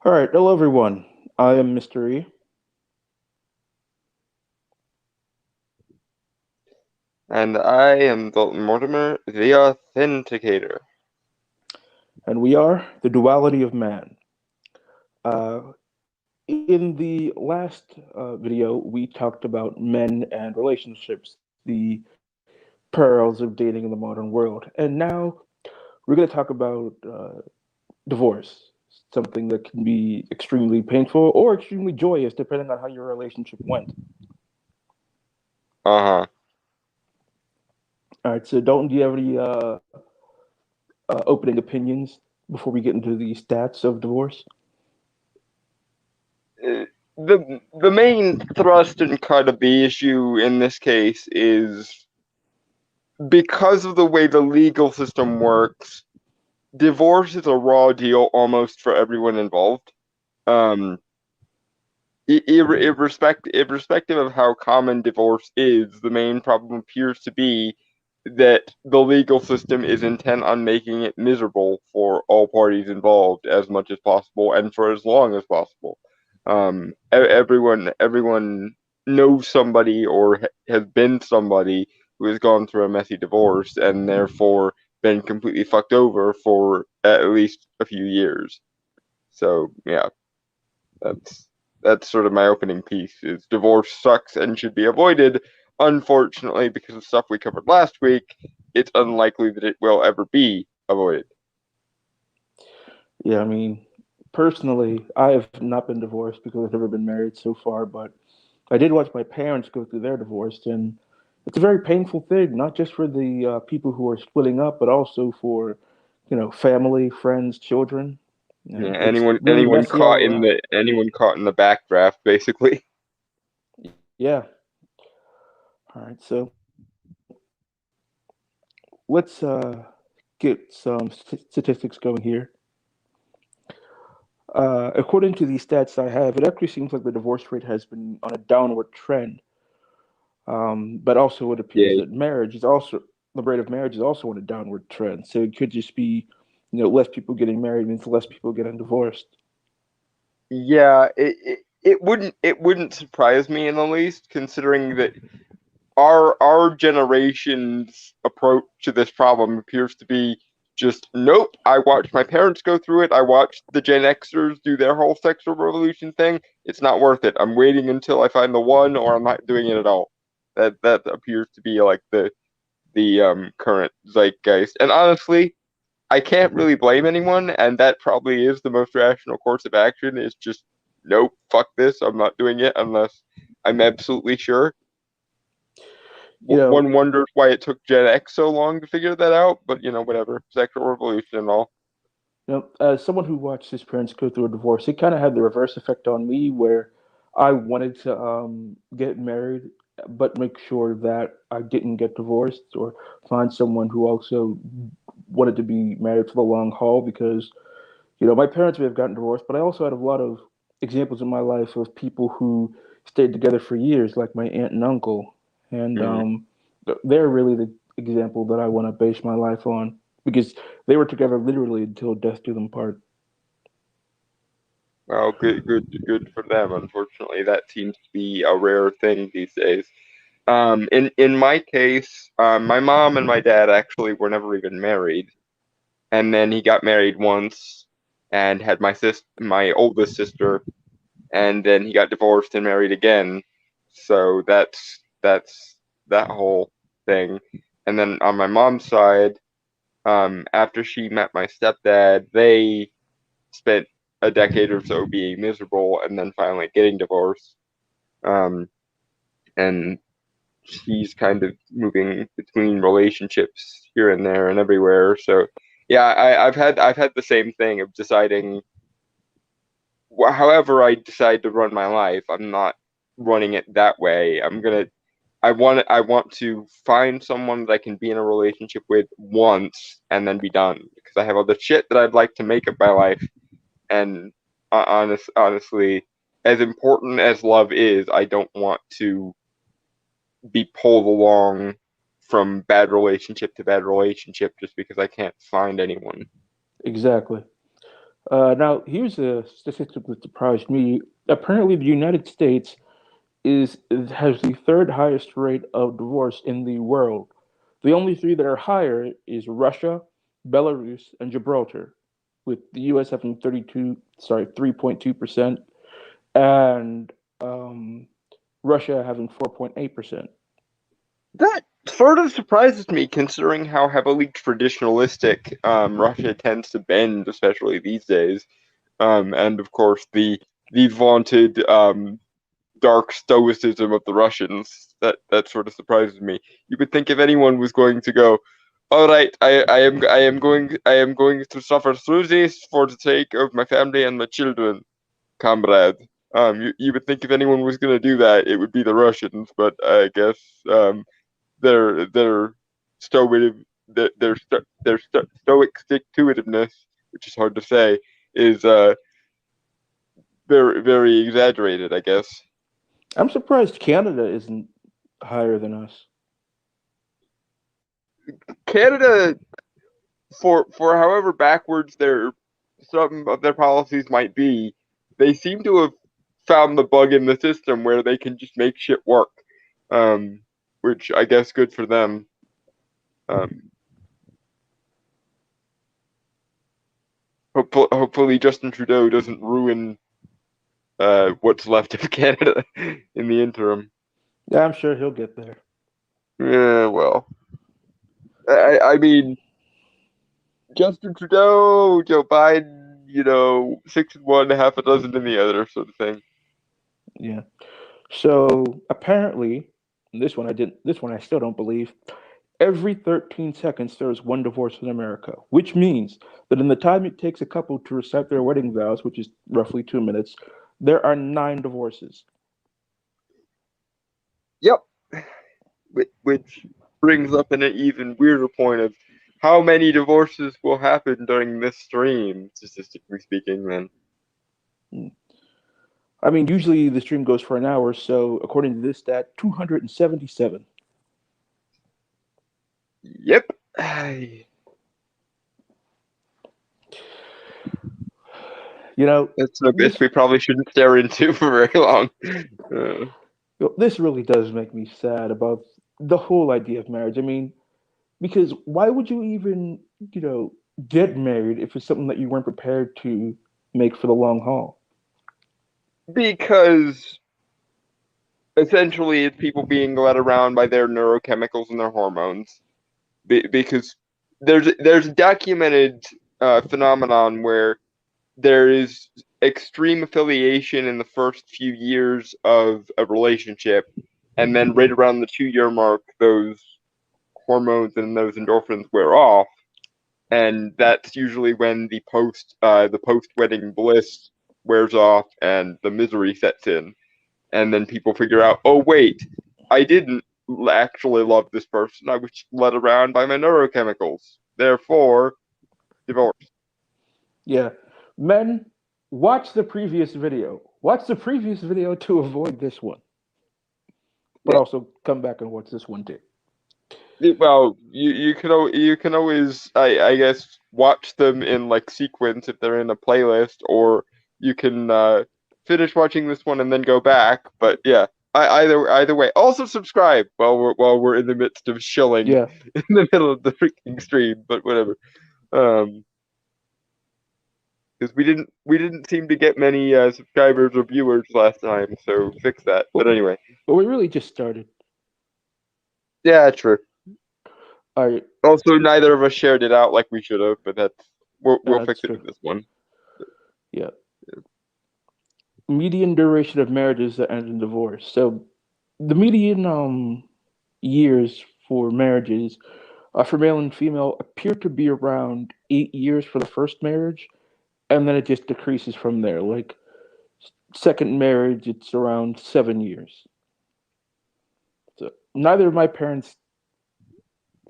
All right, hello everyone. I am Mr. E, And I am Dalton Mortimer, the Authenticator. and we are the Duality of Man. In the last video, we talked about men and relationships, the perils of dating in the modern world, and now we're going to talk about divorce, something that can be extremely painful or extremely joyous, depending on how your relationship went. Uh-huh. All right, so Dalton, do you have any opening opinions before we get into the stats of divorce? The main thrust and cut of the issue in this case is because of the way the legal system works, divorce is a raw deal almost for everyone involved. Um, irrespective of how common divorce is, the main problem appears to be that the legal system is intent on making it miserable for all parties involved as much as possible and for as long as possible. Everyone knows somebody or has been somebody who has gone through a messy divorce and therefore been completely fucked over for at least a few years. So yeah, that's that's sort of my opening piece. Is divorce sucks and should be avoided. Unfortunately, because of stuff we covered last week, it's unlikely that it will ever be avoided. Yeah, I mean, personally, I have not been divorced because I've never been married so far, but I did watch my parents go through their divorce, and it's a very painful thing, not just for the people who are splitting up, but also for, family, friends, children. Yeah, And it's really anyone messy all caught in around. anyone caught in the backdraft, basically. Yeah. All right. So let's get some statistics going here. According to the stats I have, it actually seems like the divorce rate has been on a downward trend. But also, it appears Yeah, that the rate of marriage is also on a downward trend. So it could just be, less people getting married means less people getting divorced. yeah. It wouldn't surprise me in the least, considering that our generation's approach to this problem appears to be just nope. I watched my parents go through it. I watched the Gen Xers do their whole sexual revolution thing. It's not worth it. I'm waiting until I find the one, or I'm not doing it at all. That appears to be like the current zeitgeist. And honestly, I can't really blame anyone, and that probably is the most rational course of action. Is just nope, fuck this. I'm not doing it unless I'm absolutely sure. You know, One wonders why it took Gen X so long to figure that out, but whatever. Sexual revolution and all. as someone who watched his parents go through a divorce, it kind of had the reverse effect on me, where I wanted to get married, but make sure that I didn't get divorced or find someone who also wanted to be married for the long haul because my parents may have gotten divorced, but I also had a lot of examples in my life of people who stayed together for years, like my aunt and uncle, and Mm. they're really the example that I want to base my life on because they were together literally until death do them part. Well, good for them. Unfortunately, that seems to be a rare thing these days. In my case, my mom and my dad actually were never even married, and then he got married once and had my oldest sister, and then he got divorced and married again. So that's that whole thing. And then on my mom's side, after she met my stepdad, they spent a decade or so being miserable and then finally getting divorced. Um, and she's kind of moving between relationships here and there and everywhere. So yeah, I've had the same thing of deciding however I decide to run my life, I'm not running it that way. I want to find someone that I can be in a relationship with once and then be done because I have other shit that I'd like to make of my life. And honestly, as important as love is, I don't want to be pulled along from bad relationship to bad relationship just because I can't find anyone. Exactly. Now, here's a statistic that surprised me. Apparently, the United States has the third highest rate of divorce in the world. The only three that are higher is Russia, Belarus, and Gibraltar, with the U.S. having 3.2%, and um, Russia having 4.8%. That sort of surprises me, considering how heavily traditionalistic Russia tends to bend, especially these days. And of course, the vaunted dark stoicism of the Russians. That sort of surprises me. You would think if anyone was going to go, all right, I am going to suffer through this for the sake of my family and my children, comrade. You would think if anyone was going to do that, it would be the Russians, but I guess their stoic their stoic stick to itiveness, which is hard to say, is very very exaggerated, I guess. I'm surprised Canada isn't higher than us. Canada, for however backwards their some of their policies might be, they seem to have found the bug in the system where they can just make shit work. Um, which I guess good for them. Um, hopefully Justin Trudeau doesn't ruin what's left of Canada in the interim. Yeah, I'm sure he'll get there. Yeah, well, I mean Justin Trudeau, Joe Biden, 6 in one, half a dozen in the other, sort of thing. Yeah. So apparently, this one I didn't. This one I still don't believe. Every 13 seconds, there is one divorce in America, which means that in the time it takes a couple to recite their wedding vows, which is roughly 2 minutes, there are nine divorces. Yep, which brings up an even weirder point of how many divorces will happen during this stream, statistically speaking. Then, I mean, usually the stream goes for an hour, so according to this stat, 277. yep, You know, that's an abyss this we probably shouldn't stare into for very long. Uh, this really does make me sad about the whole idea of marriage. I mean, because why would you even, you know, get married if it's something that you weren't prepared to make for the long haul? because essentially it's people being led around by their neurochemicals and their hormones. Because there's a documented phenomenon where there is extreme affiliation in the first few years of a relationship, and then right around the 2 year mark, those hormones and those endorphins wear off, and that's usually when the post wedding bliss wears off and the misery sets in, and then people figure out, oh wait, I didn't actually love this person. I was led around by my neurochemicals. Therefore, divorce. Yeah. Men, watch the previous video. Watch the previous video to avoid this one, but Yeah. also come back and watch this one too. Well, you can always I guess watch them in like sequence if they're in a playlist, or you can finish watching this one and then go back. But yeah, either way. Also subscribe while we're in the midst of shilling Yeah. in the middle of the freaking stream. But whatever. Um, because we didn't seem to get many subscribers or viewers last time, so fix that. But Well, anyway, but we really just started. yeah, true. All right. Also, neither of us shared it out like we should have, but we'll That's fix it true. in this one. Yeah. Median duration of marriages that end in divorce. So the median years for marriages for male and female appear to be around 8 years for the first marriage, and then it just decreases from there. Like second marriage, it's around 7 years. So neither of my parents.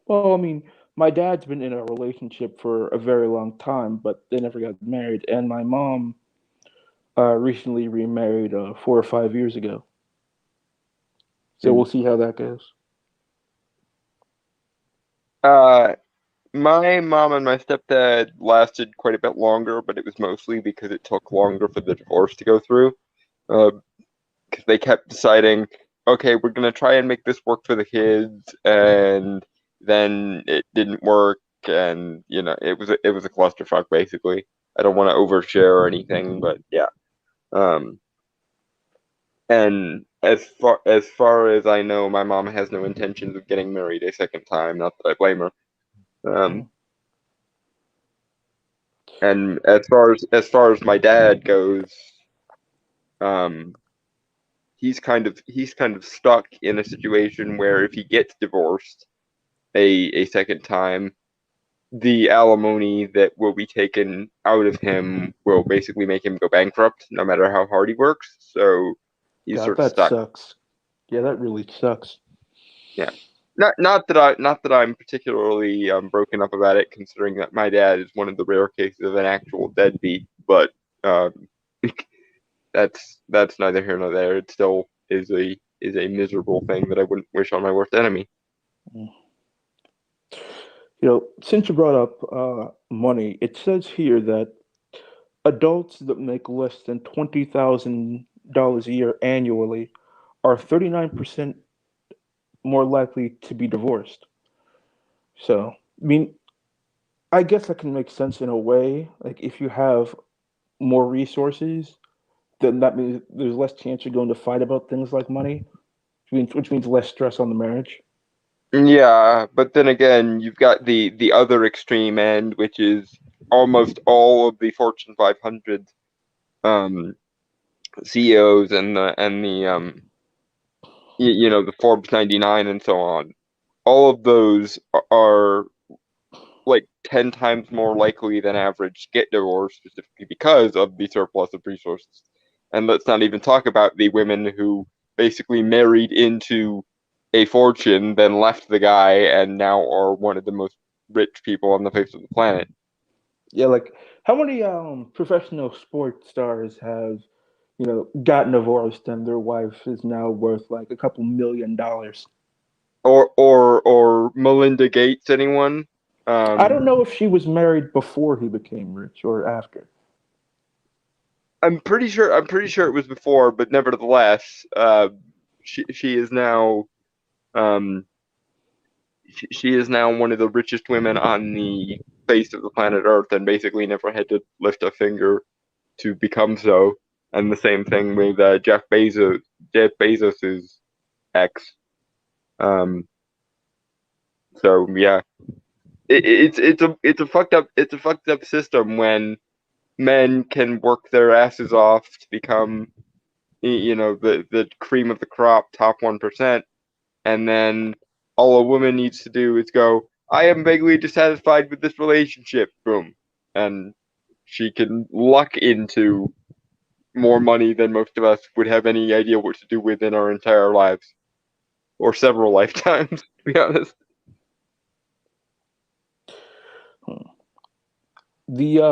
Well, I mean, my dad's been in a relationship for a very long time, but they never got married, and my mom recently remarried 4 or 5 years ago. So we'll Mm. see how that goes. Uh, My mom and my stepdad lasted quite a bit longer, but it was mostly because it took longer for the divorce to go through. Uh, because they kept deciding, okay, we're gonna try and make this work for the kids, and then it didn't work, and it was a clusterfuck basically. I don't want to overshare or anything, but yeah. Um, and as far as I know, my mom has no intentions of getting married a second time. Not that I blame her. Um, Mm. and as far as my dad goes, um, he's kind of stuck in a situation where if he gets divorced a second time, the alimony that will be taken out of him will basically make him go bankrupt, no matter how hard he works. So he's God, sort of that stuck. sucks. Yeah, that really sucks. Yeah. Not that I'm particularly broken up about it, considering that my dad is one of the rare cases of an actual deadbeat. But um, that's neither here nor there. It still is a miserable thing that I wouldn't wish on my worst enemy. Mm. Since you brought up money, it says here that adults that make less than $20,000 a year annually are 39% more likely to be divorced. So, I mean, I guess that can make sense in a way. Like, if you have more resources, then that means there's less chance you're going to fight about things like money, which means less stress on the marriage. Yeah, but then again, you've got the other extreme end, which is almost all of the Fortune 500 um, CEOs and the Forbes 99 and so on. All of those are like 10 times more likely than average to get divorced specifically because of the surplus of resources. And let's not even talk about the women who basically married into a fortune, then left the guy, and now are one of the most rich people on the face of the planet. Yeah, like how many professional sports stars have gotten divorced and their wife is now worth like a couple $1 million? Or Melinda Gates, anyone? I don't Um, know if she was married before he became rich or after. I'm pretty sure it was before, but nevertheless, she is now um, she is now one of the richest women on the face of the planet Earth, and basically never had to lift a finger to become so. And the same thing with Jeff Bezos's ex. Um, so yeah, it's a fucked up system when men can work their asses off to become the cream of the crop, top 1%, and then all a woman needs to do is go, I am vaguely dissatisfied with this relationship. Boom. And she can luck into more money than most of us would have any idea what to do with in our entire lives, or several lifetimes, to be honest. Hmm. The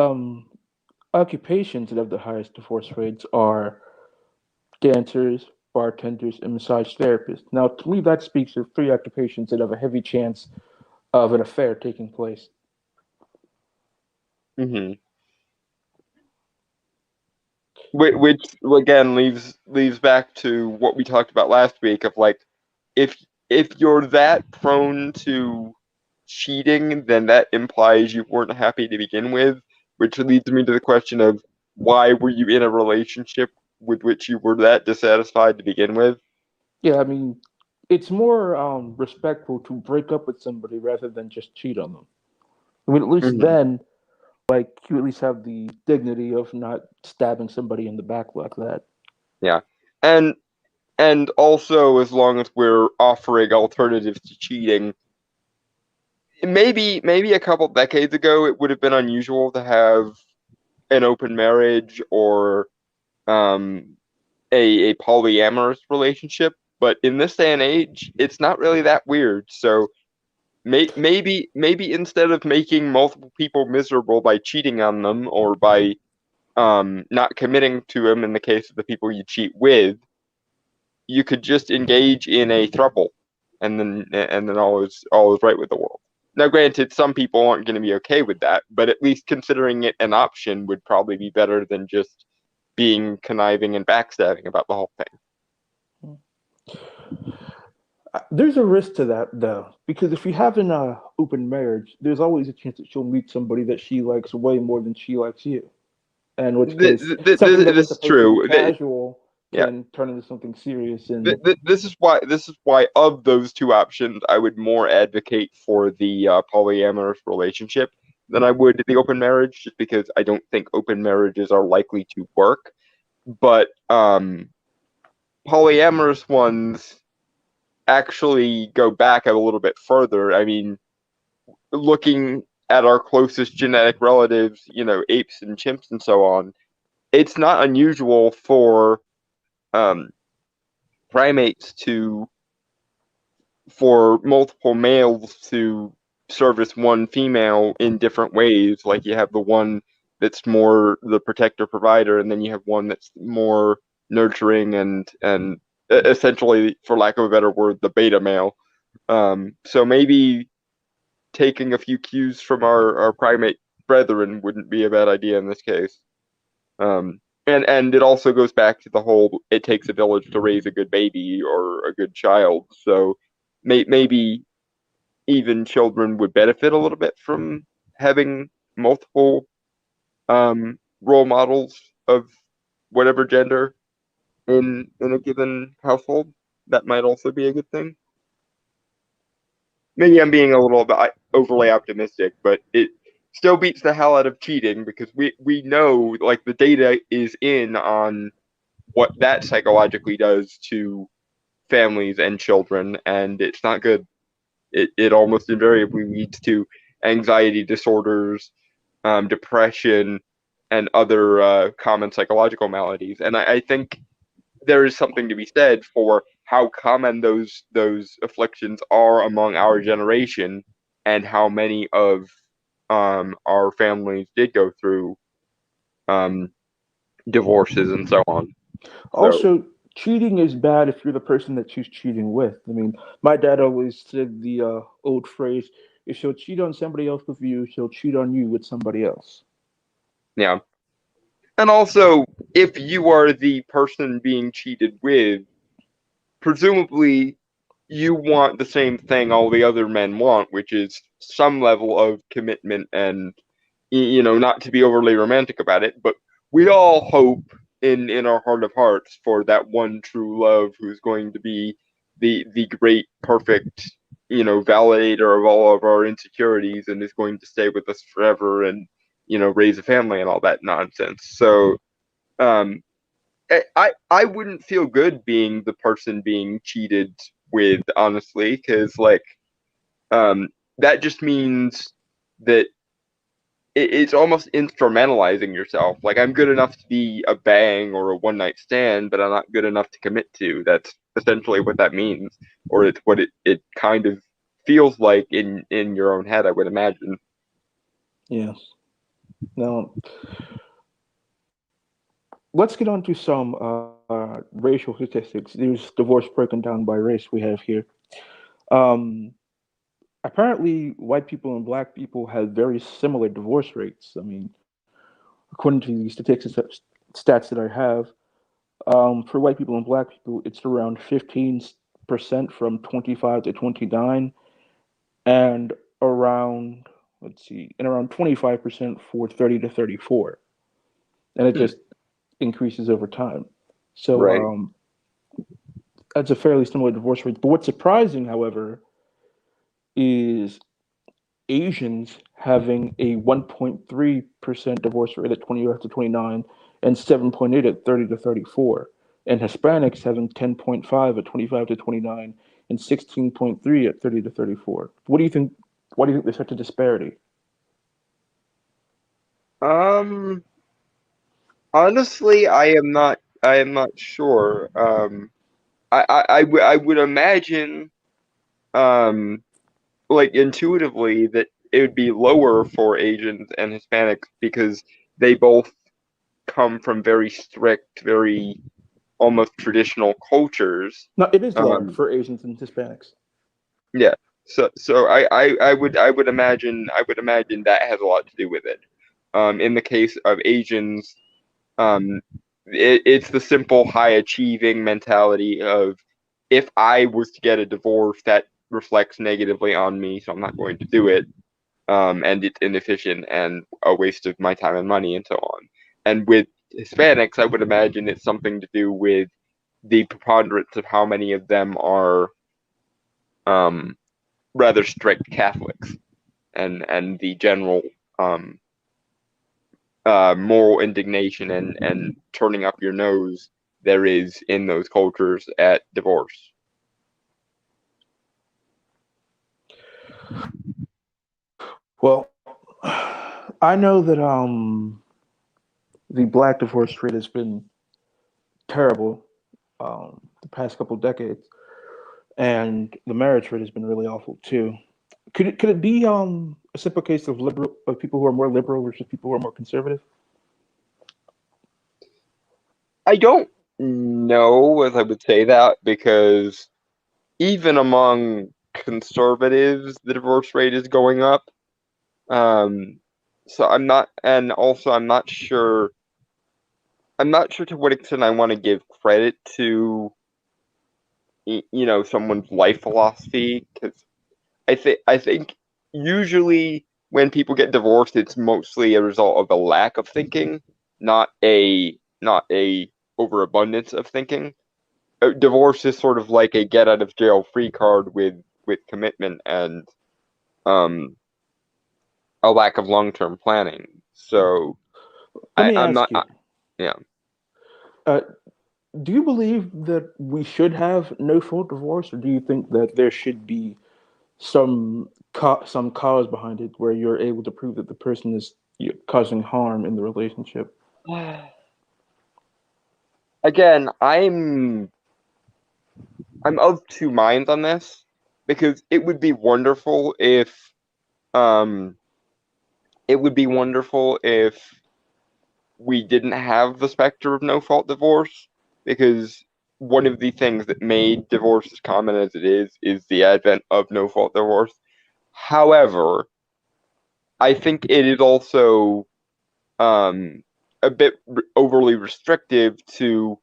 occupations that have the highest divorce rates are dancers, bartenders, and massage therapists. Now, to me, that speaks of three occupations that have a heavy chance of an affair taking place. Hmm. Which again leaves back to what we talked about last week of like, if if you're that prone to cheating, then that implies you weren't happy to begin with, which leads me to the question of why were you in a relationship with which you were that dissatisfied to begin with? Yeah, I mean, it's more respectful to break up with somebody rather than just cheat on them. I mean, at least Hmm. then, like, you at least have the dignity of not stabbing somebody in the back like that. Yeah. And and also, as long as we're offering alternatives to cheating, maybe a couple decades ago it would have been unusual to have an open marriage or um, a polyamorous relationship. But in this day and age, it's not really that weird. So maybe instead of making multiple people miserable by cheating on them or by not committing to them in the case of the people you cheat with, you could just engage in a throuple, and then all is right with the world. Now, granted, some people aren't going to be okay with that, but at least considering it an option would probably be better than just being conniving and backstabbing about the whole thing. There's a risk to that though, because if you have an open marriage, there's always a chance that she'll meet somebody that she likes way more than she likes you. In which case, something that was This is supposed to be true. casual Yeah, can turn into something serious. And this is why of those two options, I would more advocate for the polyamorous relationship than I would the open marriage, just because I don't think open marriages are likely to work. But polyamorous ones actually go back a little bit further. I mean, looking at our closest genetic relatives, apes and chimps and so on, it's not unusual for um, primates to for multiple males to service one female in different ways. Like you have the one that's more the protector provider, and then you have one that's more nurturing and essentially, for lack of a better word, the beta male. So maybe taking a few cues from our primate brethren wouldn't be a bad idea in this case. And it also goes back to the whole it takes a village to raise a good baby or a good child. So maybe even children would benefit a little bit from having multiple role models of whatever gender in a given household. That might also be a good thing. Maybe I'm being a little bit overly optimistic, but it still beats the hell out of cheating because we know like the data is in on what that psychologically does to families and children, and it's not good. It almost invariably leads to anxiety disorders, depression, and other common psychological maladies. And I think there is something to be said for how common those afflictions are among our generation, and how many of our families did go through um, divorces and so on. So also, cheating is bad if you're the person that she's cheating with. I mean, my dad always said the old phrase: "If she'll cheat on somebody else with you, she'll cheat on you with somebody else." yeah, and also if you are the person being cheated with, presumably you want the same thing all the other men want, which is some level of commitment and not to be overly romantic about it, but we all hope in our heart of hearts for that one true love who's going to be the great perfect validator of all of our insecurities and is going to stay with us forever and raise a family and all that nonsense. So um I wouldn't feel good being the person being cheated with, honestly, because like um, that just means that it's almost instrumentalizing yourself. Like I'm good enough to be a bang or a one night stand, but I'm not good enough to commit to. That's essentially what that means, or it's what it kind of feels like in your own head, I would imagine. Yeah. Now, let's get on to some racial statistics. There's divorce broken down by race we have here. Um, Apparently, white people and black people have very similar divorce rates. I mean, according to the stats that I have, for white people and black people, it's around 15% from 25 to 29, and around, let's see, and around 25% for 30 to 34. And it Hmm, just increases over time. So right. that's a fairly similar divorce rate. But what's surprising, however, is Asians having a 1.3% divorce rate at 25 to 29 and 7.8 at 30 to 34, and Hispanics having 10.5 at 25 to 29 and 16.3 at 30 to 34. What do you think? Why do you think there's such a disparity? Um, honestly, I am not sure. I would imagine um like intuitively that it would be lower for Asians and Hispanics because they both come from very strict, very almost traditional cultures. No, it is lower Um, for Asians and Hispanics. yeah. I would imagine that has a lot to do with it. In the case of Asians, um, it's the simple high achieving mentality of if I was to get a divorce, that reflects negatively on me, so I'm not going to do it. And it's inefficient and a waste of my time and money and so on. And with Hispanics, I would imagine it's something to do with the preponderance of how many of them are um, rather strict Catholics and the general um, moral indignation and turning up your nose there is in those cultures at divorce. Well, I know that the black divorce rate has been terrible the past couple decades, and the marriage rate has been really awful too. Could it be a simple case of liberal of people who are more liberal versus people who are more conservative? I don't know if I would say that because even among conservatives, the divorce rate is going up. Um, so I'm not, and also I'm not sure to what extent I want to give credit to, someone's life philosophy because I think usually when people get divorced, it's mostly a result of a lack of thinking, not a overabundance of thinking. Divorce is sort of like a get out of jail free card with commitment and um a lack of long term planning. So Let me I'm not. ask you: Yeah. uh, do you believe that we should have no fault divorce, or do you think that there should be some cause behind it where you're able to prove that the person is causing harm in the relationship? Again, I'm of two minds on this because um it would be wonderful if we didn't have the specter of no fault divorce because one of the things that made divorce as common as it is the advent of no fault divorce. However, I think it is also um a bit overly restrictive to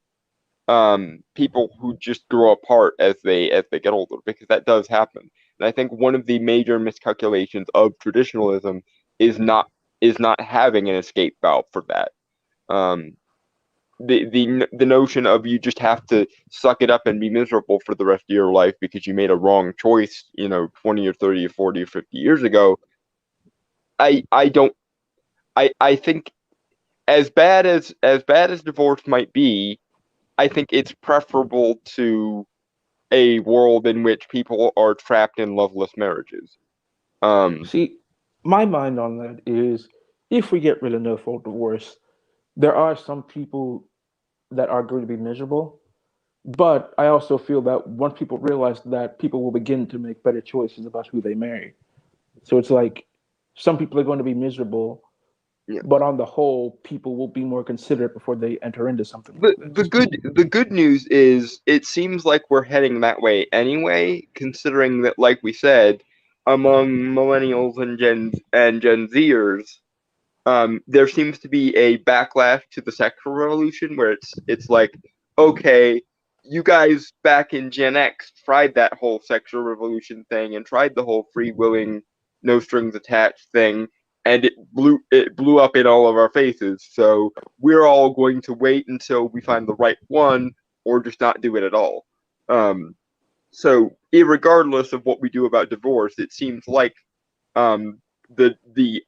people who just grow apart as they get older because that does happen. And I think one of the major miscalculations of traditionalism is not is not having an escape valve for that. Um, the notion of you just have to suck it up and be miserable for the rest of your life because you made a wrong choice, 20 or 30 or 40 or 50 years ago. I don't I think as bad as divorce might be, I think it's preferable to a world in which people are trapped in loveless marriages. Um, See, my mind on that is if we get rid of no fault divorce, there are some people that are going to be miserable. But I also feel that once people realize that, people will begin to make better choices about who they marry. So it's like some people are going to be miserable, yeah. but on the whole, people will be more considerate before they enter into something like The the this. good the good news is it seems like we're heading that way anyway, considering that, like we said, among millennials and Gen Zers, there seems to be a backlash to the sexual revolution where it's like, okay, you guys back in Gen X tried that whole sexual revolution thing and tried the whole free willing, no strings attached thing, and it blew up in all of our faces. So we're all going to wait until we find the right one, or just not do it at all. Um, so, irregardless of what we do about divorce, it seems like the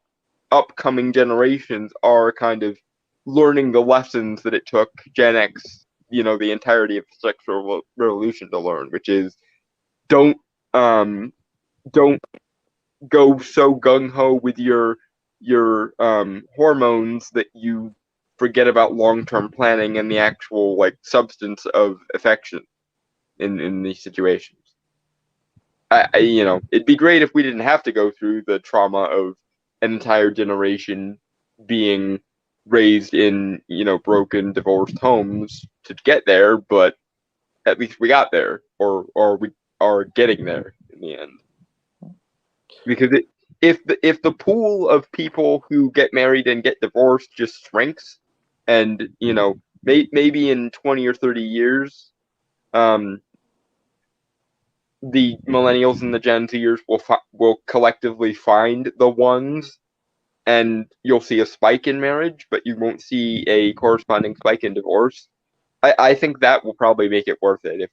upcoming generations are kind of learning the lessons that it took Gen X, the entirety of the sexual revolution to learn, which is don't um don't go so gung ho with your hormones that you forget about long term planning and the actual like substance of affection in these situations. It'd be great if we didn't have to go through the trauma of an entire generation being raised in, broken, divorced homes to get there, but at least we got there, or we are getting there in the end. because if the pool of people who get married and get divorced just shrinks, and maybe in 20 or 30 years, um, the millennials and the Gen Zers will collectively find the ones, and you'll see a spike in marriage, but you won't see a corresponding spike in divorce. I think that will probably make it worth it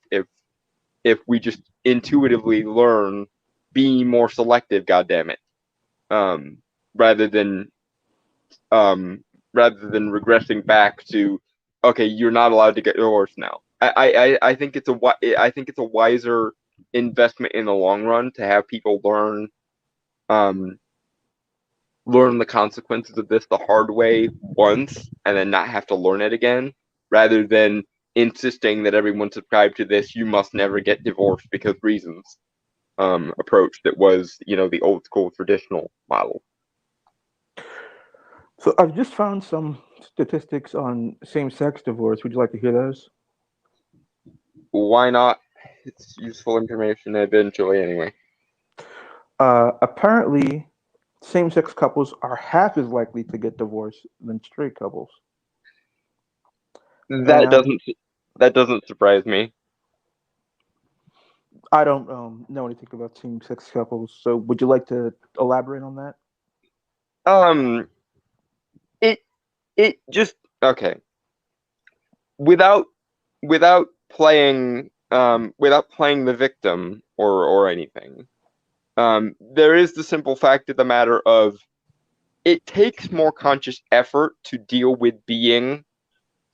if we just intuitively learn be more selective. God damn it, um, rather than um, rather than regressing back to, okay, you're not allowed to get divorced now. I think I think it's a wiser investment in the long run to have people um, learn the consequences of this the hard way once and then not have to learn it again, rather than insisting that everyone subscribe to this you must never get divorced because reasons approach that was the old school traditional model. So I've just found some statistics on same-sex divorce. Would you like to hear those? Why not? It's useful information eventually anyway. Apparently, same-sex couples are half as likely to get divorced than straight couples. That And doesn't that doesn't surprise me. I don't know anything about same-sex couples. So would you like to elaborate on that? Um, it it just okay. Without without playing the victim or anything. There is the simple fact of the matter of it takes more conscious effort to deal with being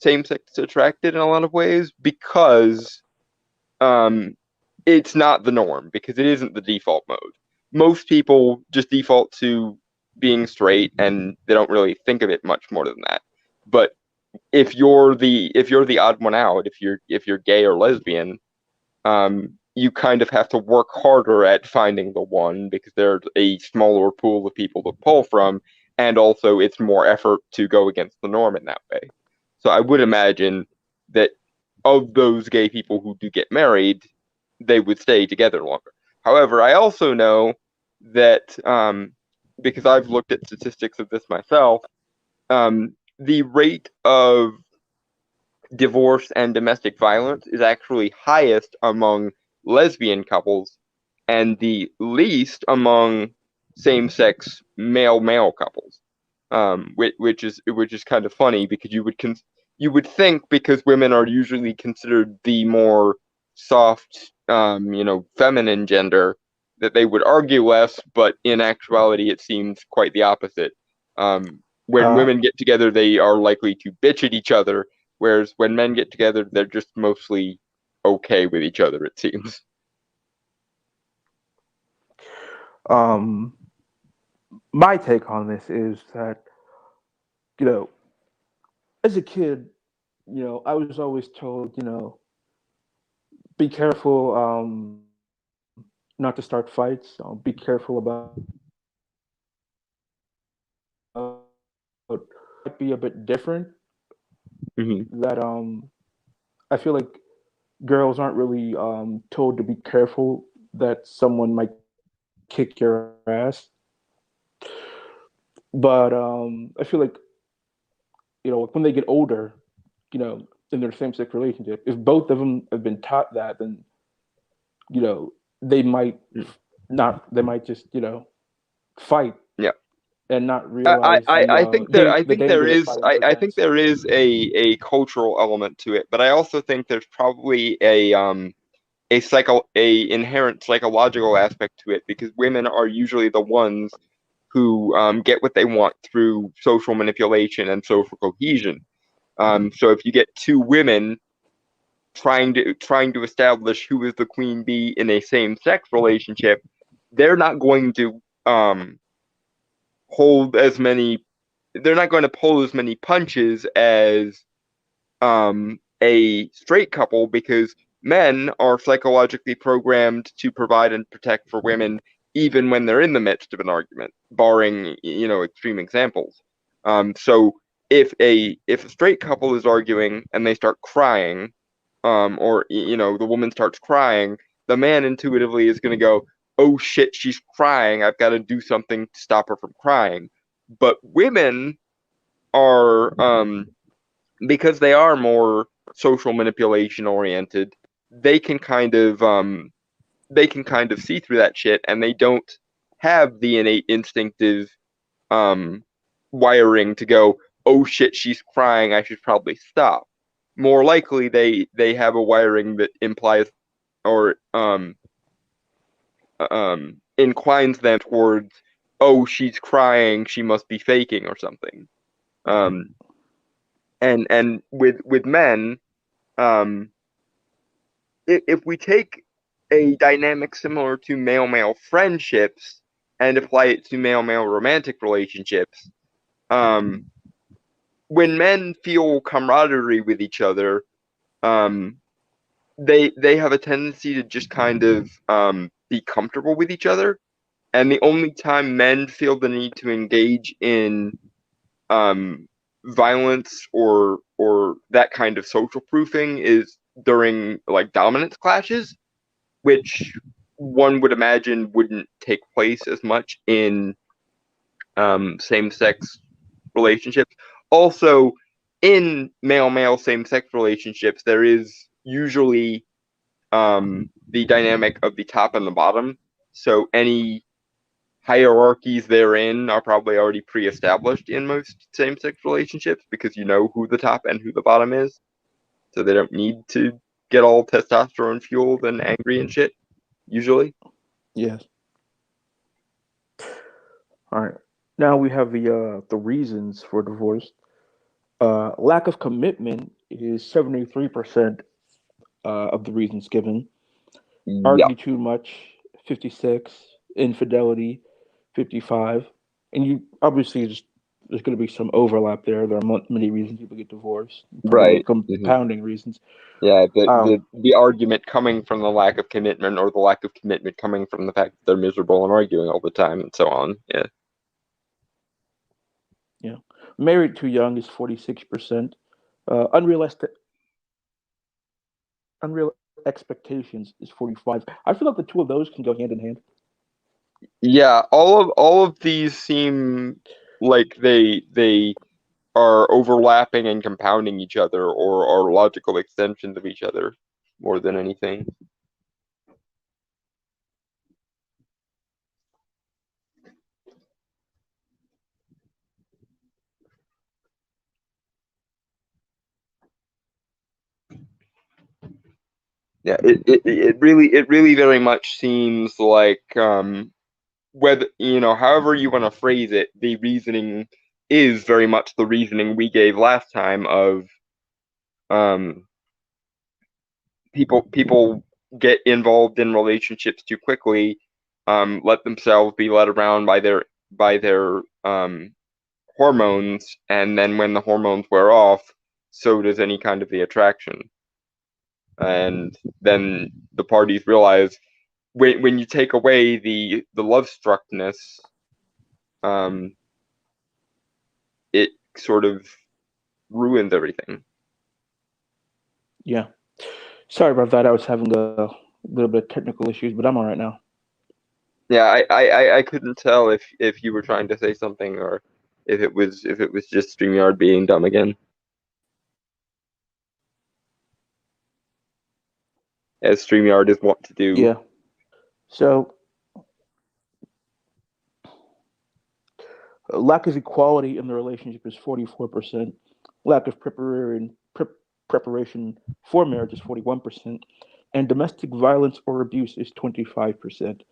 same-sex attracted in a lot of ways because um, it's not the norm, because it isn't the default mode. Most people just default to being straight and they don't really think of it much more than that. But if you're the odd one out, if you're gay or lesbian, you kind of have to work harder at finding the one because there's a smaller pool of people to pull from, and also it's more effort to go against the norm in that way. So I would imagine that of those gay people who do get married, they would stay together longer. However, I also know that because I've looked at statistics of this myself, the rate of divorce and domestic violence is actually highest among lesbian couples and the least among same-sex male couples. Which is kind of funny because you would think, because women are usually considered the more soft, feminine gender, that they would argue less, but in actuality, it seems quite the opposite. When Uh, women get together, they are likely to bitch at each other, whereas when men get together, they're just mostly okay with each other, it seems. um, my take on this is that, you know, as a kid, I was always told, be careful, not to start fights. Be careful about might be a bit different. Hmm. That I feel like girls aren't really told to be careful that someone might kick your ass. But I feel like when they get older, in their same-sex relationship, if both of them have been taught that, then they might not. They might just fight Yeah. and not realize I the think danger that fighting I think presents. there is a cultural element to it, but I also think there's probably a inherent psychological aspect to it, because women are usually the ones who get what they want through social manipulation and social cohesion. So if you get two women trying to establish who is the queen bee in a same sex relationship, they're not going to hold as many. They're not going to pull as many punches as a straight couple, because men are psychologically programmed to provide and protect for women even when they're in the midst of an argument, barring extreme examples. So if a straight couple is arguing and they start crying, or the woman starts crying, the man intuitively is going to go, oh shit, she's crying. I've got to do something to stop her from crying. But women are, because they are more social manipulation oriented, they can kind of see through that shit, and they don't have the innate instinctive um wiring to go, oh shit, she's crying, I should probably stop. More likely they have a wiring that implies or inclines them towards, oh, she's crying, she must be faking or something. Um and with men, um if we take a dynamic similar to male male friendships and apply it to male male romantic relationships, um, when men feel camaraderie with each other, um, they have a tendency to just kind of be comfortable with each other, and the only time men feel the need to engage in um, violence or that kind of social proofing is during like dominance clashes, which one would imagine wouldn't take place as much in same-sex relationships. Also, in male-male same-sex relationships, there is usually the dynamic of the top and the bottom. So any hierarchies therein are probably already pre-established in most same-sex relationships because you know who the top and who the bottom is. So they don't need to get all testosterone fueled and angry and shit, usually. Yes. All right. Now we have the reasons for divorce. Lack of commitment is 73% of the reasons given. Yeah, Argue too much, 56. Infidelity, 55. And you obviously there's going to be some overlap there. There are many reasons people get divorced, probably right. Hmm. compounding reasons. Yeah, the, Um, the the argument coming from the lack of commitment or the lack of commitment coming from the fact that they're miserable and arguing all the time and so on. Yeah. you know, married too young is 46%. Unrealistic unreal expectations is 45. I feel like the two of those can go hand in hand. Yeah, all of these seem like they are overlapping and compounding each other or are logical extensions of each other more than anything. Yeah, it really very much seems like whether however you want to phrase it, the reasoning is very much the reasoning we gave last time of um people get involved in relationships too quickly, let themselves be led around by their hormones, and then when the hormones wear off, so does any kind of the attraction. And then the parties realize when you take away the love struckness, um, it sort of ruins everything. Yeah. Sorry about that. I was having a little bit of technical issues, but I'm all right now. Yeah, I couldn't tell if you were trying to say something or if it was just StreamYard being dumb again, as StreamYard is wont to do. Yeah. So, lack of equality in the relationship is 44%. Lack of preparation for marriage is 41%. And domestic violence or abuse is 25%.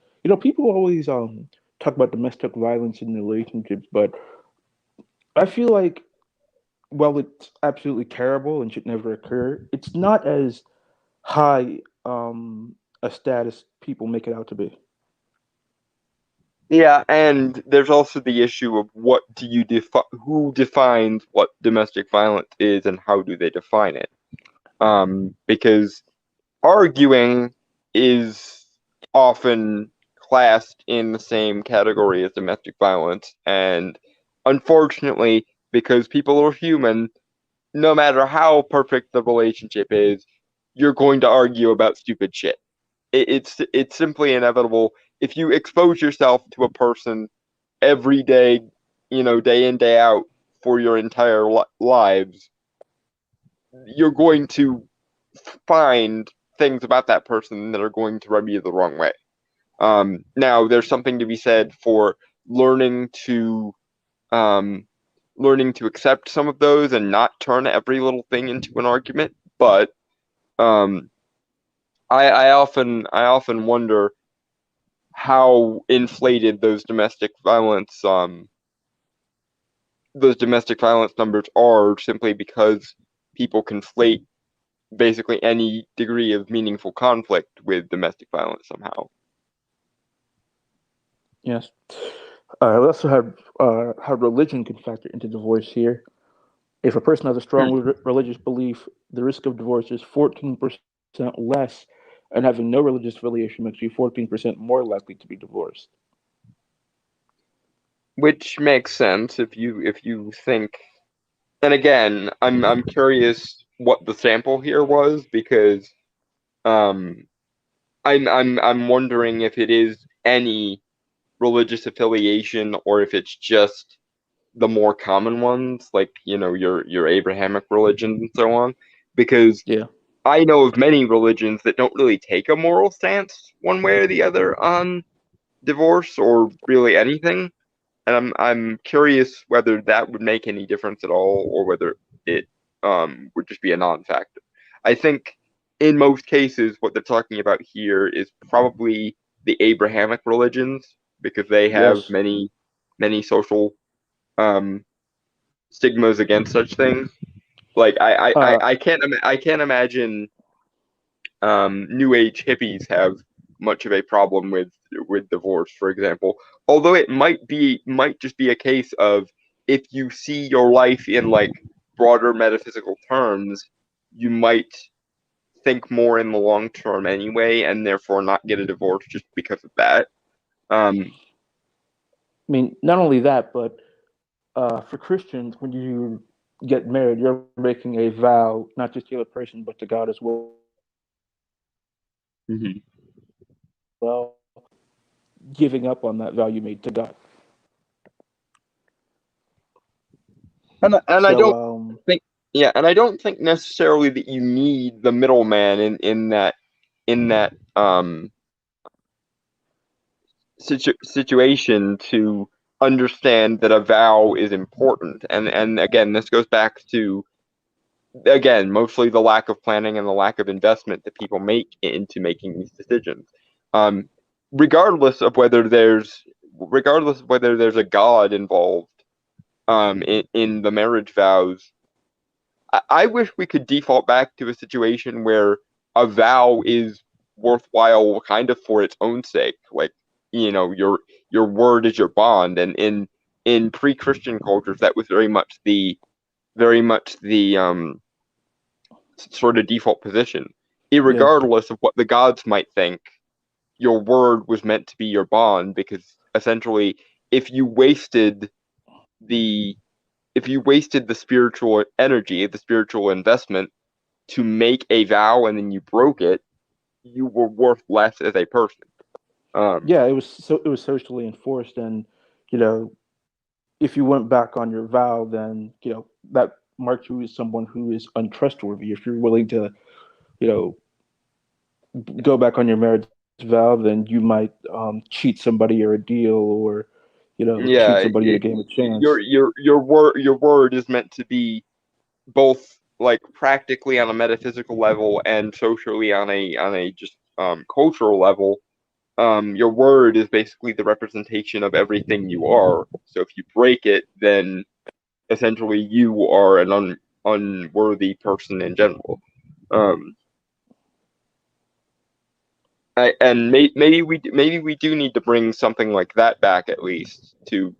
People always talk about domestic violence in relationships, but I feel like while it's absolutely terrible and should never occur, it's not as high a status people make it out to be. Yeah, and there's also the issue of what do you who defines what domestic violence is and how do they define it? Because arguing is often classed in the same category as domestic violence, and unfortunately, because people are human, no matter how perfect the relationship is, you're going to argue about stupid shit. It's simply inevitable. if you expose yourself to a person every day, day in day out for your entire lives, you're going to find things about that person that are going to rub you the wrong way. Now, there's something to be said for learning to um, learning to accept some of those and not turn every little thing into an argument. But um, I often wonder how inflated those domestic violence numbers are simply because people conflate basically any degree of meaningful conflict with domestic violence somehow. Yes. We also have how religion can factor into divorce here. If a person has a Hmm. strong religious belief, the risk of divorce is 14% less, and having no religious affiliation makes you 14% more likely to be divorced. Which makes sense if you think. And again, I'm curious what the sample here was because um I'm wondering if it is any religious affiliation or if it's just the more common ones, like your Abrahamic religions and so on, because Yeah. I know of many religions that don't really take a moral stance one way or the other on divorce or really anything, and I'm curious whether that would make any difference at all or whether it would just be a non-factor. I think in most cases what they're talking about here is probably the Abrahamic religions because they have Yes. many social um, stigmas against such things. Like Uh, I can't imagine New Age hippies have much of a problem with divorce, for example. Although it might just be a case of if you see your life in like broader metaphysical terms, you might think more in the long term anyway, and therefore not get a divorce just because of that. Um, I mean, not only that, but for Christians, when you get married, you're making a vow not just to the other person, but to God as well, mhm. giving up on that vow you made to God. And I So, don't think yeah, and I don't think necessarily that you need the middleman in that situation to understand that a vow is important. And again, this goes back to again mostly the lack of planning and the lack of investment that people make into making these decisions. Um, regardless of whether there's a God involved in the marriage vows, I wish we could default back to a situation where a vow is worthwhile kind of for its own sake. Like, your word is your bond. And in pre-Christian cultures that was very much the sort of default position. yeah, Irregardless of what the gods might think, your word was meant to be your bond because essentially if you wasted the if you wasted the spiritual energy, the spiritual investment to make a vow and then you broke it, you were worth less as a person. Um, yeah, it was socially enforced, and you know, if you went back on your vow, then that marks you as someone who is untrustworthy. If you're willing to, you know, go back on your marriage vow, then you might cheat somebody or a deal, or cheat yeah, somebody in a game of chance. your word is meant to be both like practically on a metaphysical level and socially on a just cultural level. Your word is basically the representation of everything you are. So if you break it, then essentially you are an unworthy person in general. Um, maybe we do need to bring something like that back at least to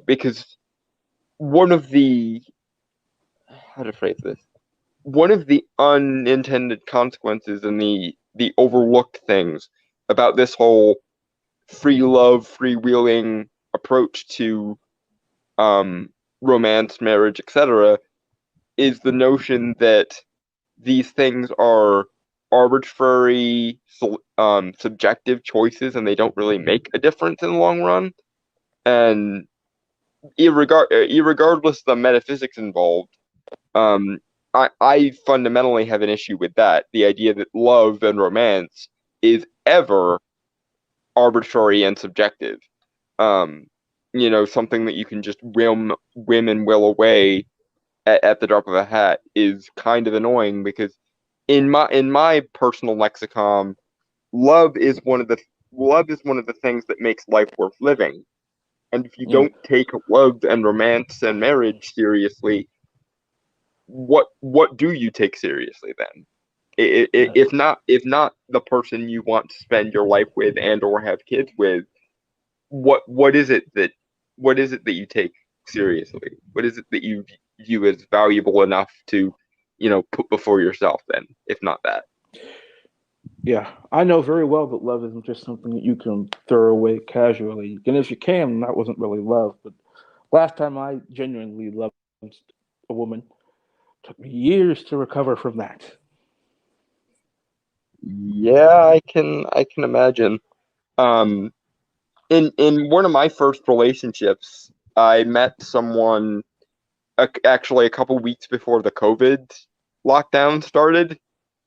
because one of the how to phrase this one of the unintended consequences and the overlooked things about this whole free love freewheeling approach to um, romance marriage etc is the notion that these things are arbitrary, subjective choices, and they don't really make a difference in the long run. And irregardless of the metaphysics involved, um, I fundamentally have an issue with that. The idea that love and romance is ever arbitrary and subjective. Um, something that you can just whim and will away at the drop of a hat is kind of annoying because in my personal lexicon, love is one of the love is one of the things that makes life worth living. And if you Yeah, don't take love and romance and marriage seriously, what do you take seriously then? yeah, If not the person you want to spend your life with and or have kids with, what is it that you take seriously? What is it that you view as valuable enough to, put before yourself then, if not that? yeah. I know very well that love isn't just something that you can throw away casually. And if you can, that wasn't really love. But last time I genuinely loved a woman, took me years to recover from that. Yeah, I can imagine. Um, in one of my first relationships, I met someone actually a couple weeks before the COVID lockdown started,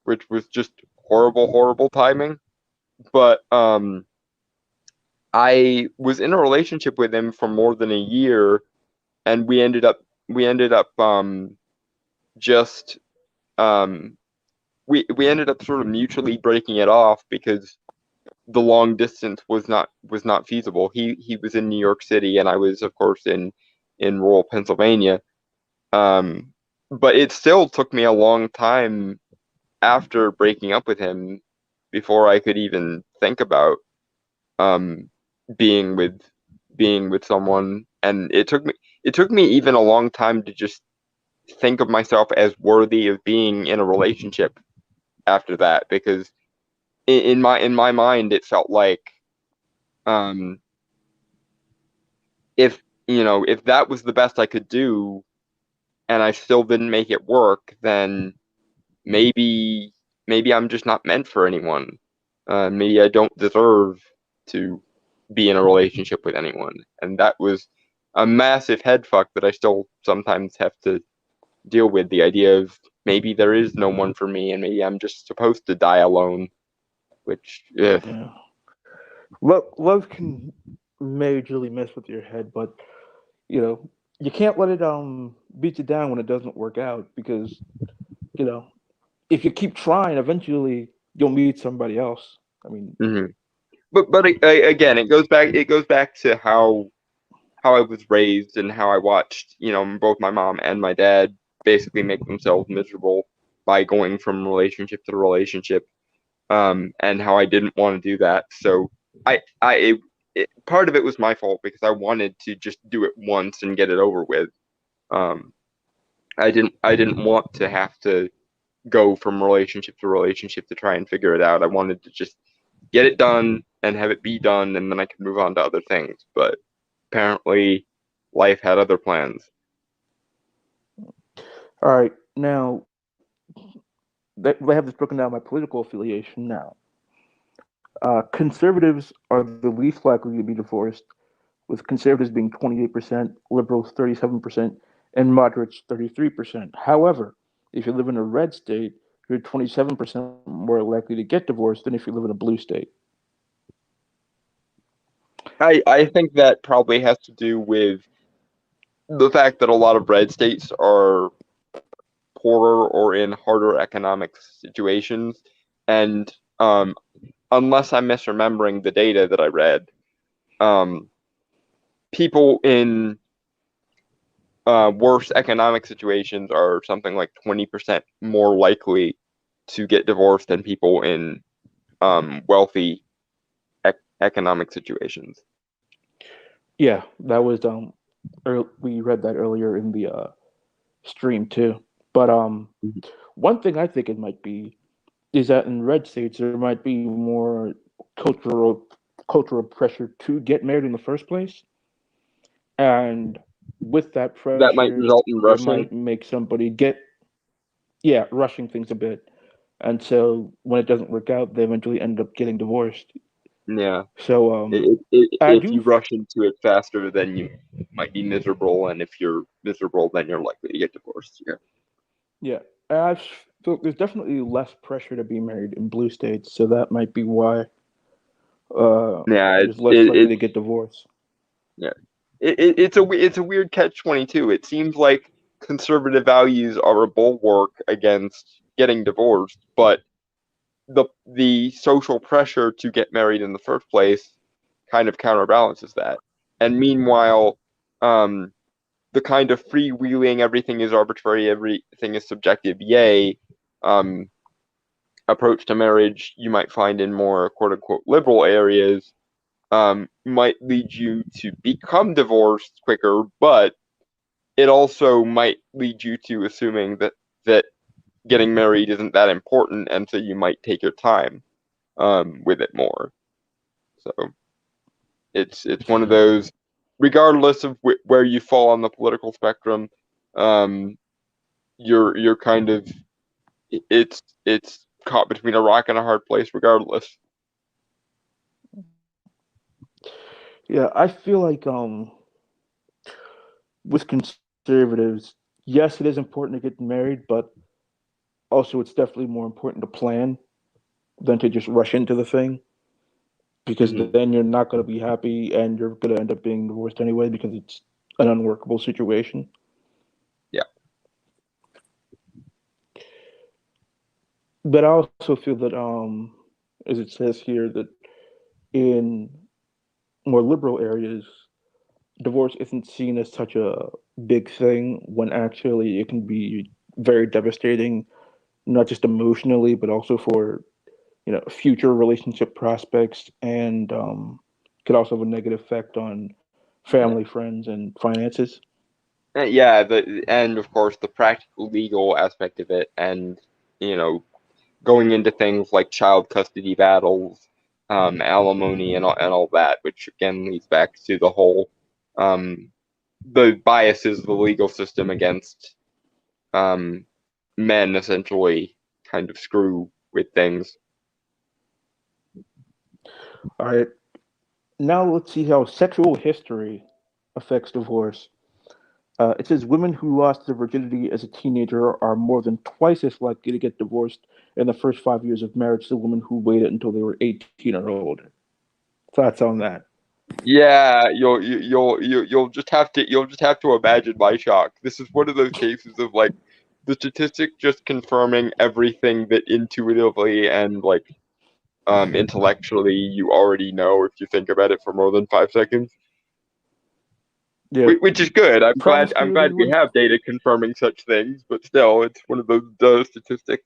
which was just horrible, horrible timing. But I was in a relationship with him for more than a year, and we ended up just um we ended up sort of mutually breaking it off because the long distance was not feasible. He was in New York City and I was of course in rural Pennsylvania. Um, but it still took me a long time after breaking up with him before I could even think about um being with being with someone, and it took me even a long time to just think of myself as worthy of being in a relationship after that, because in my mind it felt like, um if that was the best I could do and I still didn't make it work, then maybe maybe I'm just not meant for anyone. Maybe I don't deserve to be in a relationship with anyone. And that was a massive head fuck that I still sometimes have to deal with, the idea of maybe there is no one for me and maybe I'm just supposed to die alone, which, ugh. Yeah. Love can majorly mess with your head, but you know, you can't let it beat you down when it doesn't work out because, you know, if you keep trying, eventually you'll meet somebody else. I mean, Mhm. But again, it goes back to how I was raised and how I watched, both my mom and my dad basically make themselves miserable by going from relationship to relationship, and how I didn't want to do that. So part of it was my fault because I wanted to just do it once and get it over with. Um, I didn't want to have to go from relationship to relationship to try and figure it out. I wanted to just get it done and have it be done, and then I could move on to other things. But apparently, life had other plans. all right, now they have this broken down by political affiliation. Now, conservatives are the least likely to be divorced, with conservatives being 28%, liberals 37%, and moderates 33%. However, if you live in a red state, you're 27% more likely to get divorced than if you live in a blue state. I think that probably has to do with the fact that a lot of red states are poorer or in harder economic situations, and unless I'm misremembering the data that I read, um, people in worse economic situations are something like 20% more likely to get divorced than people in wealthy economic situations. Yeah, that was we read that earlier in the stream too. But one thing I think it might be is that in red states there might be more cultural pressure to get married in the first place, and with that That might pressure, result in it might rushing. make somebody get, yeah, rushing things a bit. and so when it doesn't work out, they eventually end up getting divorced. Yeah. So I If do, you rush into it faster, then you might be miserable, and if you're miserable, then you're likely to get divorced. Yeah. yeah, I've so there's definitely less pressure to be married in blue states, so that might be why Yeah. there's less likely to get divorced. Yeah. It's a weird catch-22. It seems like conservative values are a bulwark against getting divorced, but the social pressure to get married in the first place kind of counterbalances that. And meanwhile, um, the kind of freewheeling, everything is arbitrary, everything is subjective, yay, um, approach to marriage you might find in more quote unquote liberal areas might lead you to become divorced quicker, but it also might lead you to assuming that getting married isn't that important, and so you might take your time with it more. So it's one of those, regardless of where you fall on the political spectrum, um, you're kind of it's caught between a rock and a hard place, regardless. Yeah, I feel like with conservatives, yes, it is important to get married, but also it's definitely more important to plan than to just rush into the thing because Hmm. then you're not going to be happy and you're going to end up being divorced anyway because it's an unworkable situation. Yeah. But I also feel that, as it says here, that in more liberal areas, divorce isn't seen as such a big thing when actually it can be very devastating, not just emotionally, but also for future relationship prospects, and could also have a negative effect on Yeah. family, friends, and finances. Yeah, and of course the practical legal aspect of it, and you know, going into things like child custody battles, alimony, and all that, which again leads back to the whole um, the biases of the legal system against um, men essentially kind of screw with things. All right, now let's see how sexual history affects divorce. It says women who lost their virginity as a teenager are more than twice as likely to get divorced in the first 5 years of marriage than women who waited until they were 18 or older. Thoughts on that? Yeah, you'll just have to imagine my shock. This is one of those cases of like the statistic just confirming everything that intuitively and like intellectually you already know if you think about it for more than 5 seconds. Yeah, Which is good. I'm promiscuity glad we was. have data confirming such things, but still, it's one of those statistics.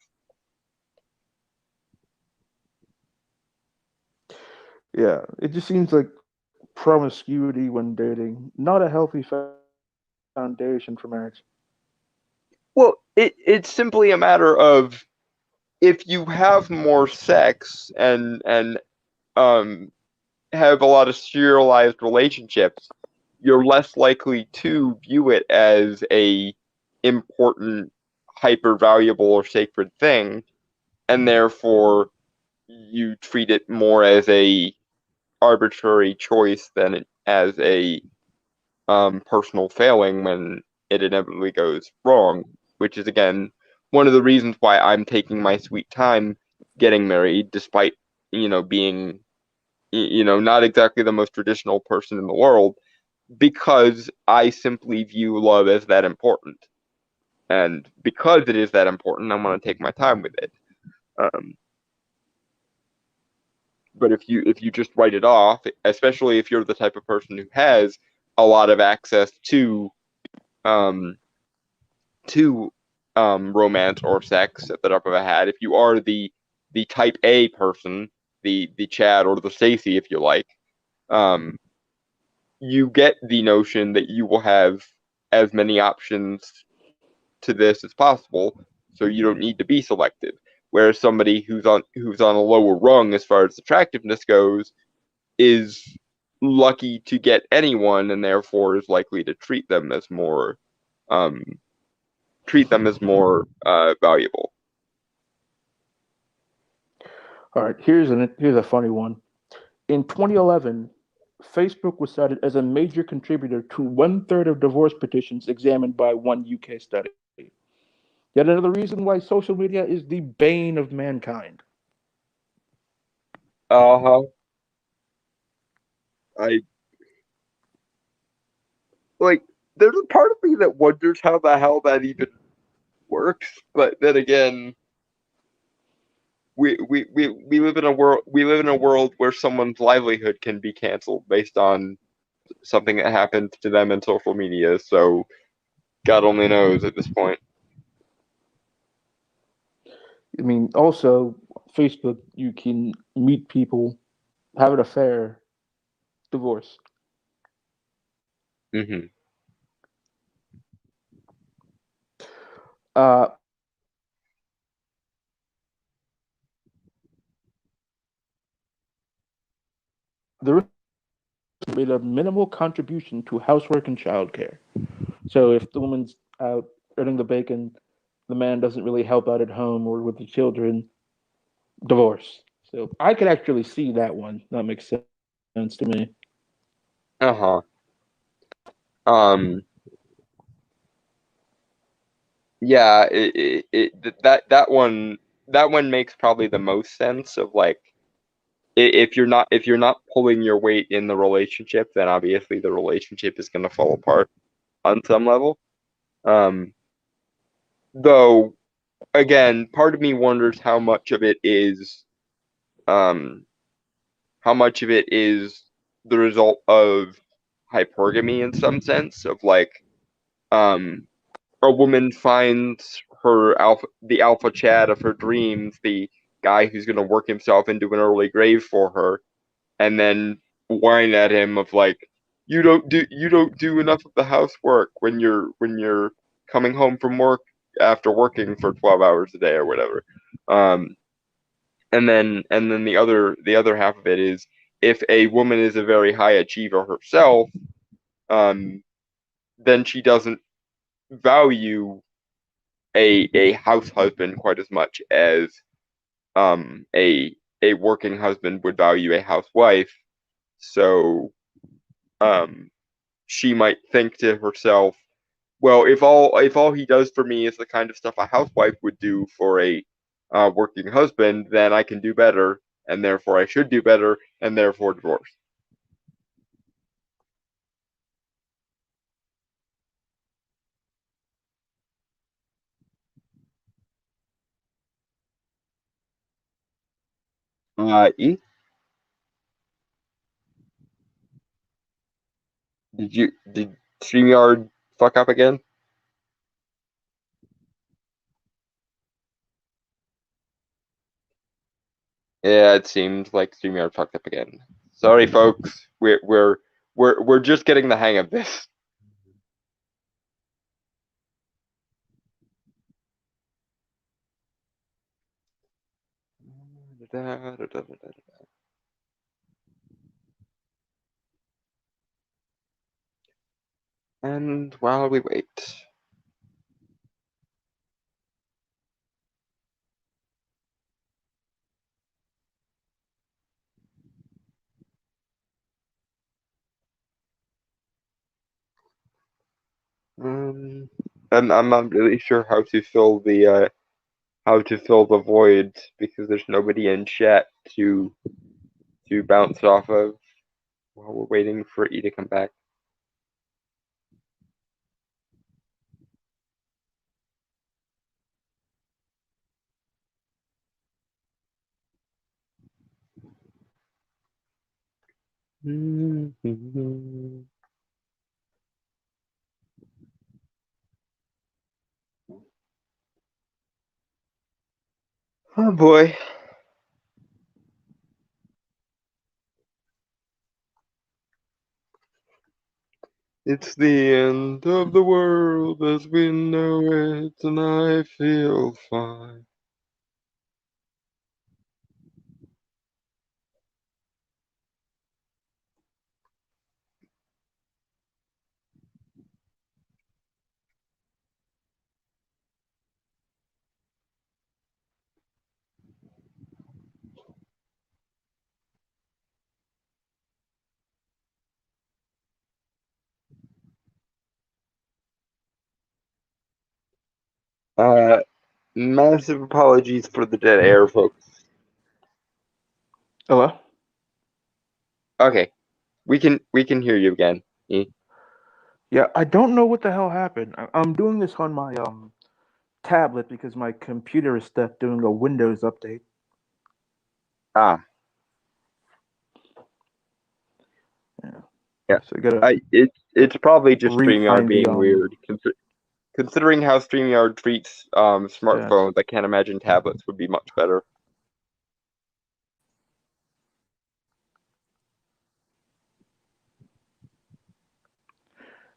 Yeah, it just seems like promiscuity when dating, not a healthy foundation for marriage. Well, it's simply a matter of if you have more sex and um have a lot of serialized relationships, you're less likely to view it as a important, hyper valuable or sacred thing, and therefore you treat it more as a arbitrary choice than as a personal failing when it inevitably goes wrong. Which is again one of the reasons why I'm taking my sweet time getting married, despite being not exactly the most traditional person in the world, because I simply view love as that important. And because it is that important, I want to take my time with it. Um, but if you just write it off, especially if you're the type of person who has a lot of access um, to romance or sex at the top of a hat, if you are the type A person, the Chad or the Stacy, if you like, um, you get the notion that you will have as many options to this as possible, so you don't need to be selective. Whereas somebody who's on a lower rung as far as attractiveness goes is lucky to get anyone, and therefore is likely to um, treat them as more valuable. All right, here's a funny one. In 2011, Facebook was cited as a major contributor to one third of divorce petitions examined by one UK study. Yet another reason why social media is the bane of mankind. Uh-huh. I like there's a part of me that wonders how the hell that even works, but then again, we live in a world where someone's livelihood can be canceled based on something that happens to them in social media, so God only knows at this point. I mean, also, Facebook, you can meet people, have an affair, divorce. Hmm. The richest people in the world made a minimal contribution to housework and childcare. So if the woman's out earning the bacon, the man doesn't really help out at home or with the children, divorce. So I could actually see that one. That makes sense to me. Uh-huh. Um, yeah, that one makes probably the most sense of like if you're not pulling your weight in the relationship, then obviously the relationship is going to fall apart on some level. Um, though again, part of me wonders um how much of it is the result of hypergamy in some sense of like um a woman finds the alpha chad of her dreams, the guy who's going to work himself into an early grave for her, and then whine at him of like you don't do enough of the housework when you're coming home from work after working for 12 hours a day or whatever. Um, and then the other half of it is if a woman is a very high achiever herself, um, then she doesn't value a house husband quite as much as a working husband would value a housewife. So um, she might think to herself, well, if all he does for me is the kind of stuff a housewife would do for a working husband, then I can do better, and therefore I should do better, and therefore divorce. E, did StreamYard fuck up again? Yeah, it seems like StreamYard fucked up again. Sorry, folks. We're just getting the hang of this. And while we wait, um, I'm not really sure how to fill the void because there's nobody in chat to bounce off of while we're waiting for E to come back. Oh boy. It's the end of the world as we know it, and I feel fine. Uh, Massive apologies for the dead air, folks. Hello? Okay, we can hear you again. Eh. Yeah, I don't know what the hell happened. I'm doing this on my tablet because my computer is stuck doing a Windows update. Ah, Yeah, yeah. so I gotta It's probably just StreamYard re-find the being weird. Considering how StreamYard treats stats. smartphones, I can't imagine tablets would be much better.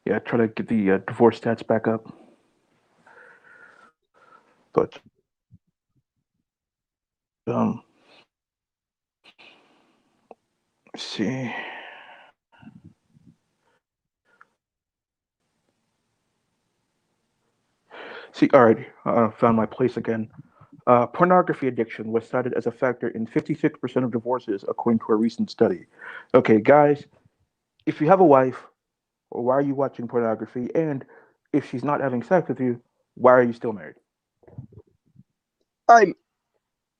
Yeah, try to get the divorce stats back up. But see, all right, found my place again. Pornography addiction was cited as a factor in 56% of divorces, according to a recent study. Okay, guys, if you have a wife, why are you watching pornography? And if she's not having sex with you, why are you still married? I'm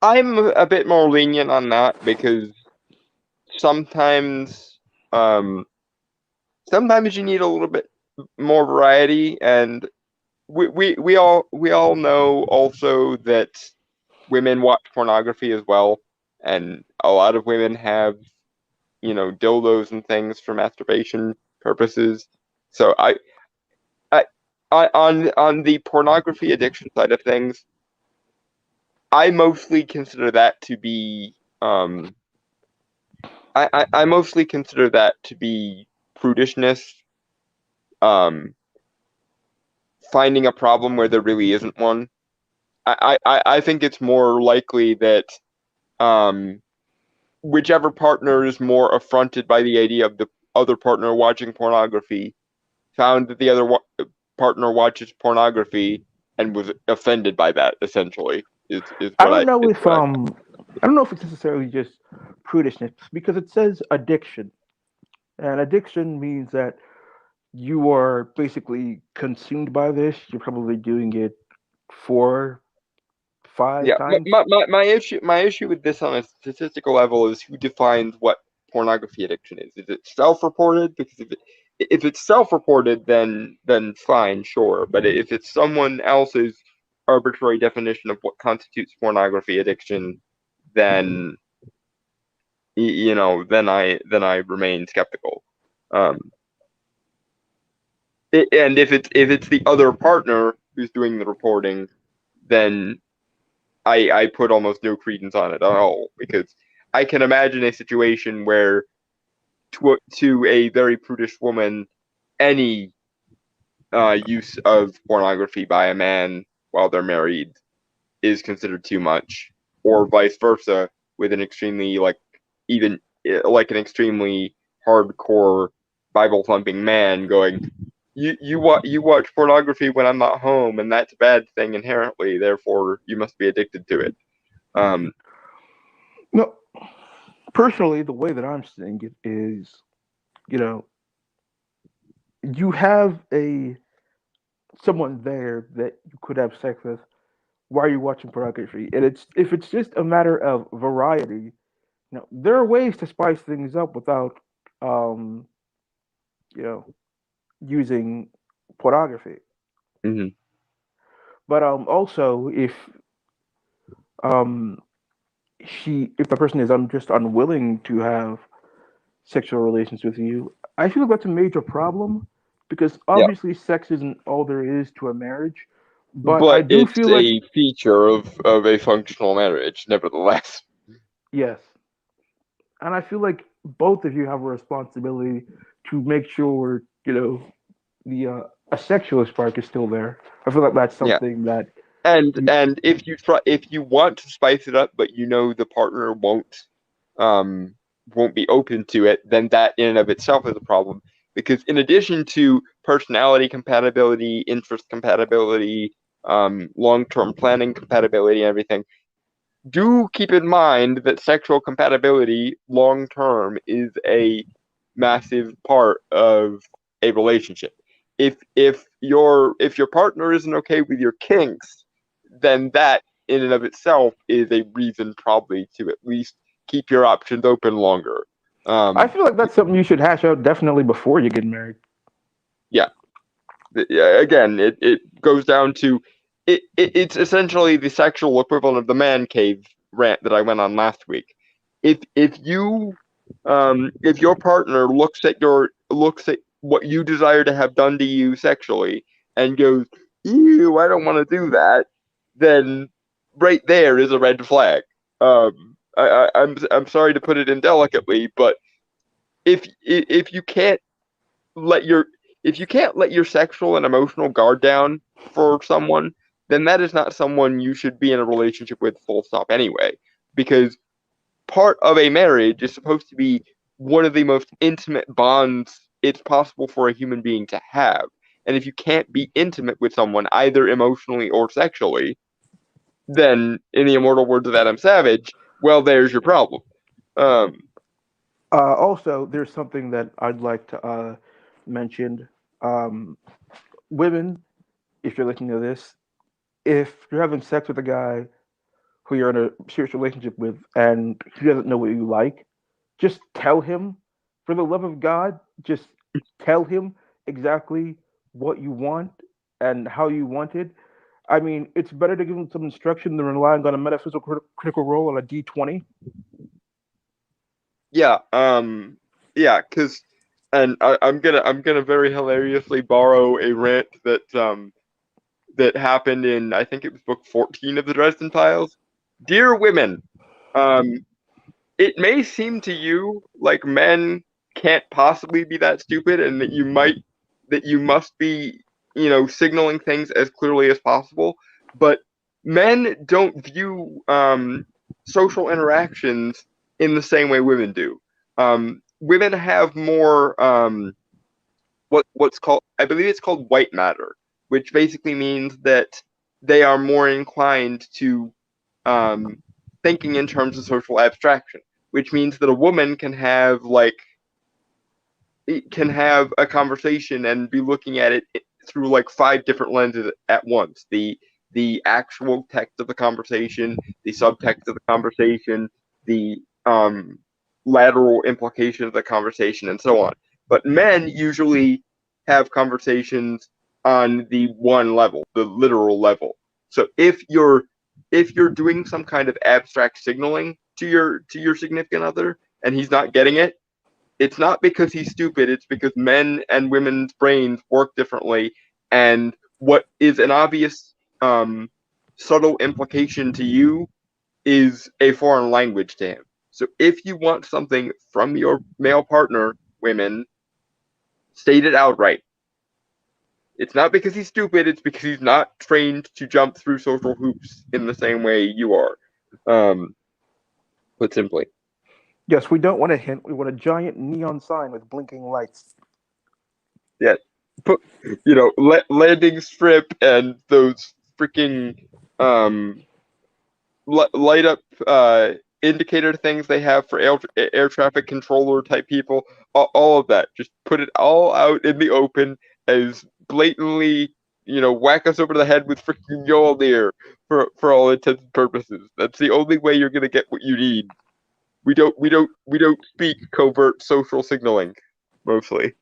I'm a bit more lenient on that because sometimes um sometimes you need a little bit more variety, and we all know also that women watch pornography as well, and a lot of women have, dildos and things for masturbation purposes. So I, on the pornography addiction side of things, I mostly consider that to be I mostly consider that to be prudishness, um, finding a problem where there really isn't one. I think it's more likely that um, whichever partner is more affronted by the idea of the other partner watching pornography found that the other partner watches pornography and was offended by that. Essentially, is I what don't I know is if what I I don't know if it's necessarily just prudishness because it says addiction, and addiction means that you are basically consumed by this. You're probably doing it four, five Yeah, times. my issue with this on a statistical level is who defines what pornography addiction is. Is it self-reported? Because if it's self-reported, then fine, sure. But if it's someone else's arbitrary definition of what constitutes pornography addiction, then then I remain skeptical. Um, and if it's the other partner who's doing the reporting, then I put almost no credence on it at all because I can imagine a situation where to a very prudish woman, any use of pornography by a man while they're married is considered too much, or vice versa with an extremely even like an extremely hardcore Bible thumping man going, you watch pornography when I'm not home, and that's a bad thing inherently. Therefore, you must be addicted to it. Um, No, personally, the way that I'm seeing it is, you know, you have a someone there that you could have sex with. Why are you watching pornography? And it's if it's just a matter of variety, there are ways to spice things up without, um, you know, using pornography. mhm. But also um, if the person is just unwilling to have sexual relations with you, I feel like that's a major problem because Yeah, obviously sex isn't all there is to a marriage. But I but do it's feel like a feature of a functional marriage, nevertheless. yes, and I feel like both of you have a responsibility to make sure the a sexual spark is still there. I feel like that's Yeah, something that you and if you want to spice it up, but the partner um won't be open to it, then that in and of itself is a problem. Because in addition to personality compatibility, interest compatibility, long-term planning compatibility, and everything, do keep in mind that sexual compatibility long term is a massive part of a relationship. If your partner isn't okay with your kinks, then that in and of itself is a reason probably to at least keep your options open longer. I Um, feel like that's something you should hash out definitely before you get married. yeah, again, it goes down to it's essentially the sexual equivalent of the man cave rant that I went on last week. If your partner looks at what you desire to have done to you sexually and goes, "Ew, I don't want to do that," then right there is a red flag. I'm sorry to put it indelicately, but if you can't let your if you can't let your sexual and emotional guard down for someone, then that is not someone you should be in a relationship with full stop anyway. Because part of a marriage is supposed to be one of the most intimate bonds it's possible for a human being to have. And if you can't be intimate with someone, either emotionally or sexually, then in the immortal words of Adam Savage, well, there's your problem. Um, Also, there's something that I'd like to mention. Um, Women, if you're listening to this, if you're having sex with a guy who you're in a serious relationship with and he doesn't know what you like, just tell him. For the love of God, just tell him exactly what you want and how you want it. I mean, it's better to give him some instruction than relying on a metaphysical critical role on a D20. yeah, yeah, because and I'm gonna very hilariously borrow a rant that happened in I think it was book 14 of the Dresden Files. Dear women, um, it may seem to you like men can't possibly be that stupid, and that you must be signaling things as clearly as possible, but men don't view social interactions in the same way women do. Women have more what's called, I believe it's called white matter, which basically means that they are more inclined to um, thinking in terms of social abstraction, which means that a woman can have a conversation and be looking at it through like five different lenses at once. The actual text of the conversation, the subtext of the conversation, the lateral implication of the conversation, and so on. But men usually have conversations on the one level, the literal level. So if you're doing some kind of abstract signaling to your significant other and he's not getting it, it's not because he's stupid, it's because men and women's brains work differently, and what is an obvious subtle implication to you is a foreign language to him. So if you want something from your male partner, women, state it outright. It's not because he's stupid, it's because he's not trained to jump through social hoops in the same way you are. Um, put simply. Yes, we don't want a hint. We want a giant neon sign with blinking lights. Yeah. Put landing strip and those freaking um light up indicator things they have for air traffic controller type people, all of that. Just put it all out in the open as blatantly, whack us over the head with freaking Mjolnir for all intents and purposes. That's the only way you're gonna get what you need. We don't speak covert social signaling mostly.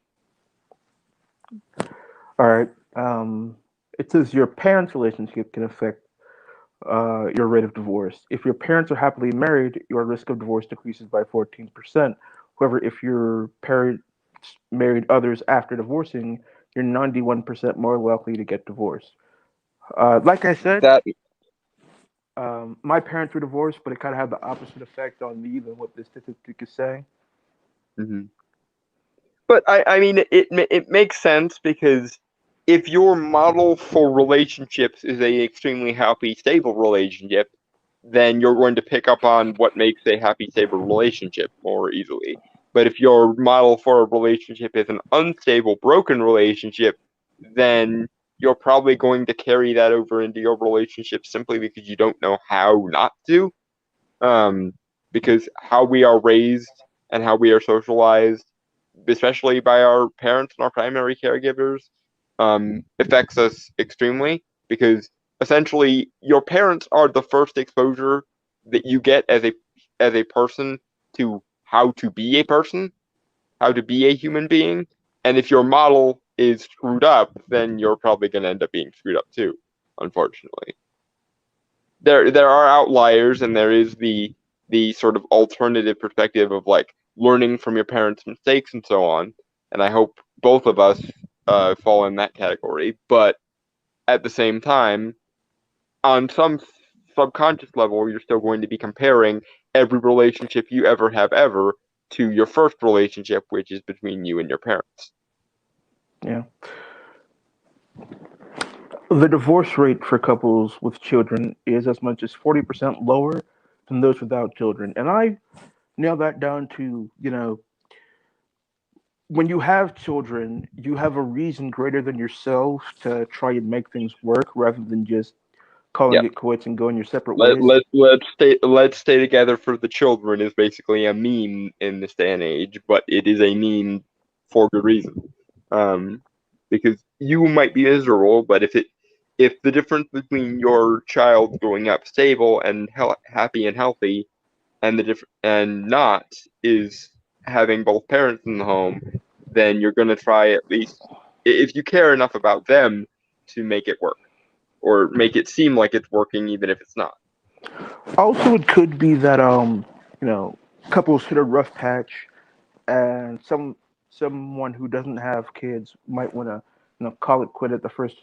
All right. It says your parents' relationship can affect your rate of divorce. If your parents are happily married, your risk of divorce decreases by 14%. However, if your parents married others after divorcing, you're 91% more likely to get divorced. Like I said, That my parents were divorced, but it kind of had the opposite effect on me than what this statistic is saying. mhm. But I mean, it makes sense because if your model for relationships is a extremely happy, stable relationship, then you're going to pick up on what makes a happy, stable relationship more easily. But if your model for a relationship is an unstable, broken relationship, then you're probably going to carry that over into your relationship simply because you don't know how not to. Um, because how we are raised and how we are socialized, especially by our parents and our primary caregivers, affects us extremely. Because essentially your parents are the first exposure that you get as a person to how to be a person, how to be a human being. And if your model is screwed up, then you're probably going to end up being screwed up too, unfortunately. There are outliers, and there is the sort of alternative perspective of like learning from your parents' mistakes and so on. And I hope both of us fall in that category. But at the same time, on some subconscious level, you're still going to be comparing every relationship you ever have ever to your first relationship, which is between you and your parents. Yeah. The divorce rate for couples with children is as much as 40% lower than those without children. And I nail that down to, when you have children, you have a reason greater than yourself to try and make things work rather than just calling Yeah. it quits and going your separate ways. Let's stay together for the children is basically a meme in this day and age, but it is a meme for good reason. Um, because you might be miserable, but if the difference between your child growing up stable and happy and healthy and and not is having both parents in the home, then you're gonna try at least if you care enough about them to make it work or make it seem like it's working even if it's not. Also, it could be that you know, couples hit a rough patch, and someone who doesn't have kids might want to, call it quit at the first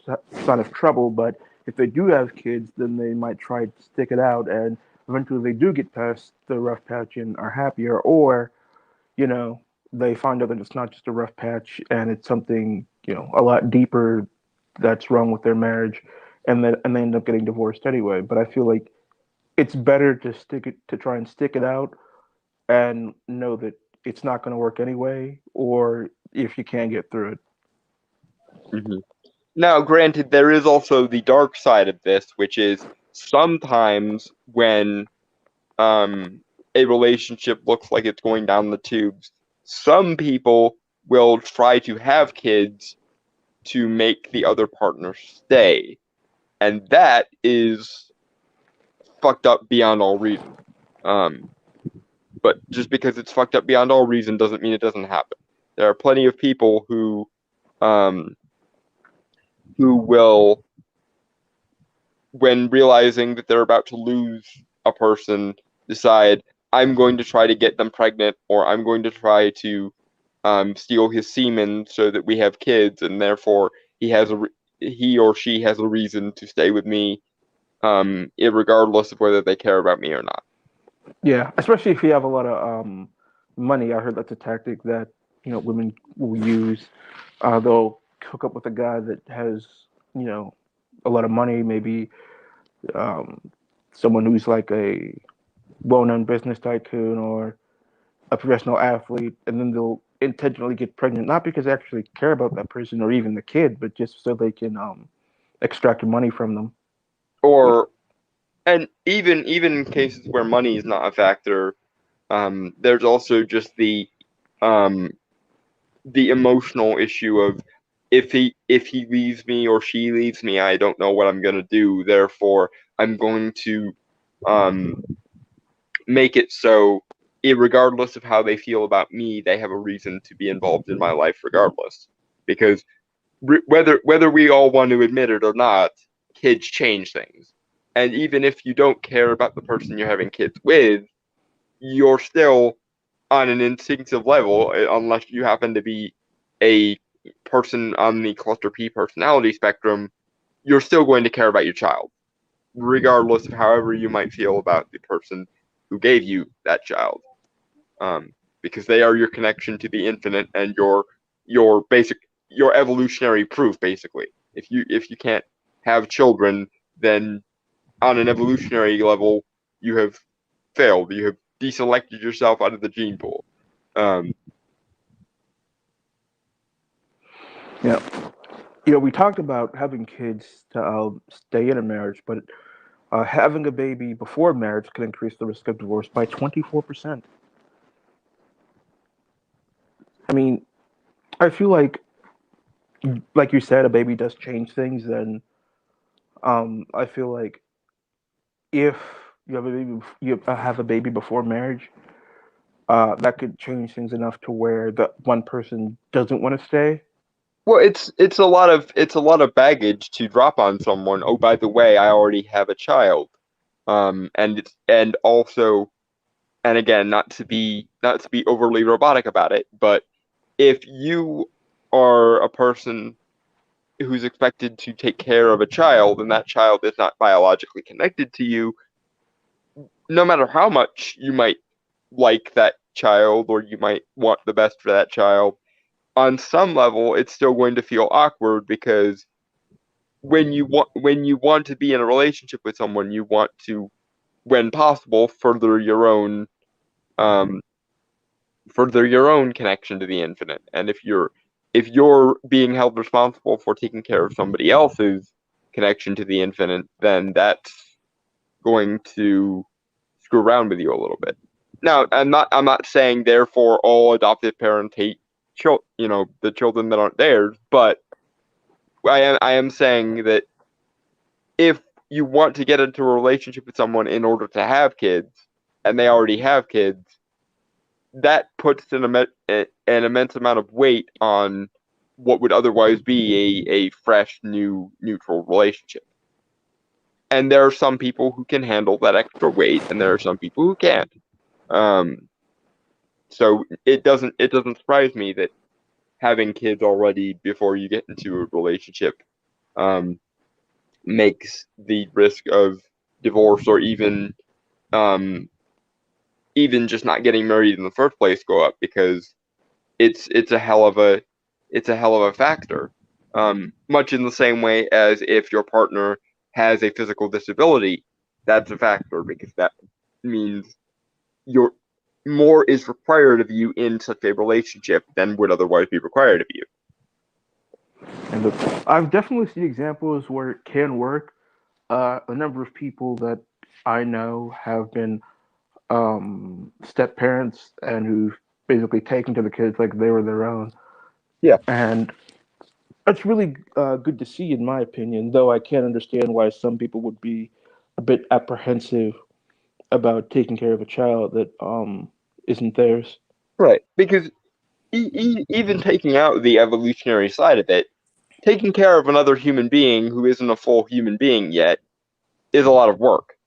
sign of trouble. But if they do have kids, then they might try to stick it out, and eventually they do get past the rough patch and are happier, or you know, they find out that it's not just a rough patch and it's something, a lot deeper that's wrong with their marriage, and they end up getting divorced anyway. But I feel like it's better to try and stick it out and know that it's not going to work anyway, or if you can't get through it. Hmm. Now, granted, there is also the dark side of this, which is sometimes when um, a relationship looks like it's going down the tubes, some people will try to have kids to make the other partner stay. And that is fucked up beyond all reason. Um, but just because it's fucked up beyond all reason doesn't mean it doesn't happen. There are plenty of people um, who will, when realizing that they're about to lose a person, decide I'm going to try to get them pregnant, or I'm going to try to steal his semen so that we have kids, and therefore he or she has a reason to stay with me, regardless of whether they care about me or not. Yeah, especially if you have a lot of money. I heard that's a tactic that women will use. They'll hook up with a guy that has you know a lot of money, maybe um, someone who's like a well-known business tycoon or a professional athlete, and then they'll intentionally get pregnant, not because they actually care about that person or even the kid, but just so they can extract money from them. Or and even in cases where money is not a factor, there's also just um, the emotional issue of if he leaves me or she leaves me, I don't know what I'm gonna do. Therefore, I'm going to um, make it so, regardless of how they feel about me, they have a reason to be involved in my life, regardless. Because whether we all want to admit it or not, kids change things. And even if you don't care about the person you're having kids with, you're still on an instinctive level, unless you happen to be a person on the cluster P personality spectrum, you're still going to care about your child, regardless of however you might feel about the person who gave you that child, um, because they are your connection to the infinite and your evolutionary proof. Basically, if you can't have children, then on an evolutionary level, you have failed. You have deselected yourself out of the gene pool. Um, Yeah, we talked about having kids to stay in a marriage, but having a baby before marriage can increase the risk of divorce by 24%. I mean, I feel like you said, a baby does change things, and I feel like if you have a baby, you have a baby before marriage, that could change things enough to where the one person doesn't want to stay. Well, it's a lot of baggage to drop on someone. Oh, by the way, I already have a child. And also, and again, not to be overly robotic about it, but if you are a person who's expected to take care of a child and that child is not biologically connected to you, no matter how much you might like that child or you might want the best for that child, on some level it's still going to feel awkward because when you want to be in a relationship with someone, you want to, when possible, um further your own connection to the infinite. And if you're being held responsible for taking care of somebody else's connection to the infinite, then that's going to screw around with you a little bit. Now, I'm not saying therefore all adoptive parents hate the children that aren't theirs, but I am saying that if you want to get into a relationship with someone in order to have kids and they already have kids, that puts an immense amount of weight on what would otherwise be a fresh, new, neutral relationship. And there are some people who can handle that extra weight, and there are some people who can't. Um, so it doesn't surprise me that having kids already before you get into a relationship um, makes the risk of divorce or um, even just not getting married in the first place go up because it's a hell of a factor. Much in the same way as if your partner has a physical disability, that's a factor because that means your more is required of you in such a relationship than would otherwise be required of you. And I've definitely seen examples where it can work. A number of people that I know have been step parents and who've basically taken to the kids like they were their own. Yeah, And that's really good to see, in my opinion, though I can understand why some people would be a bit apprehensive about taking care of a child that isn't theirs. right. Because even taking out the evolutionary side of it, taking care of another human being who isn't a full human being yet is a lot of work.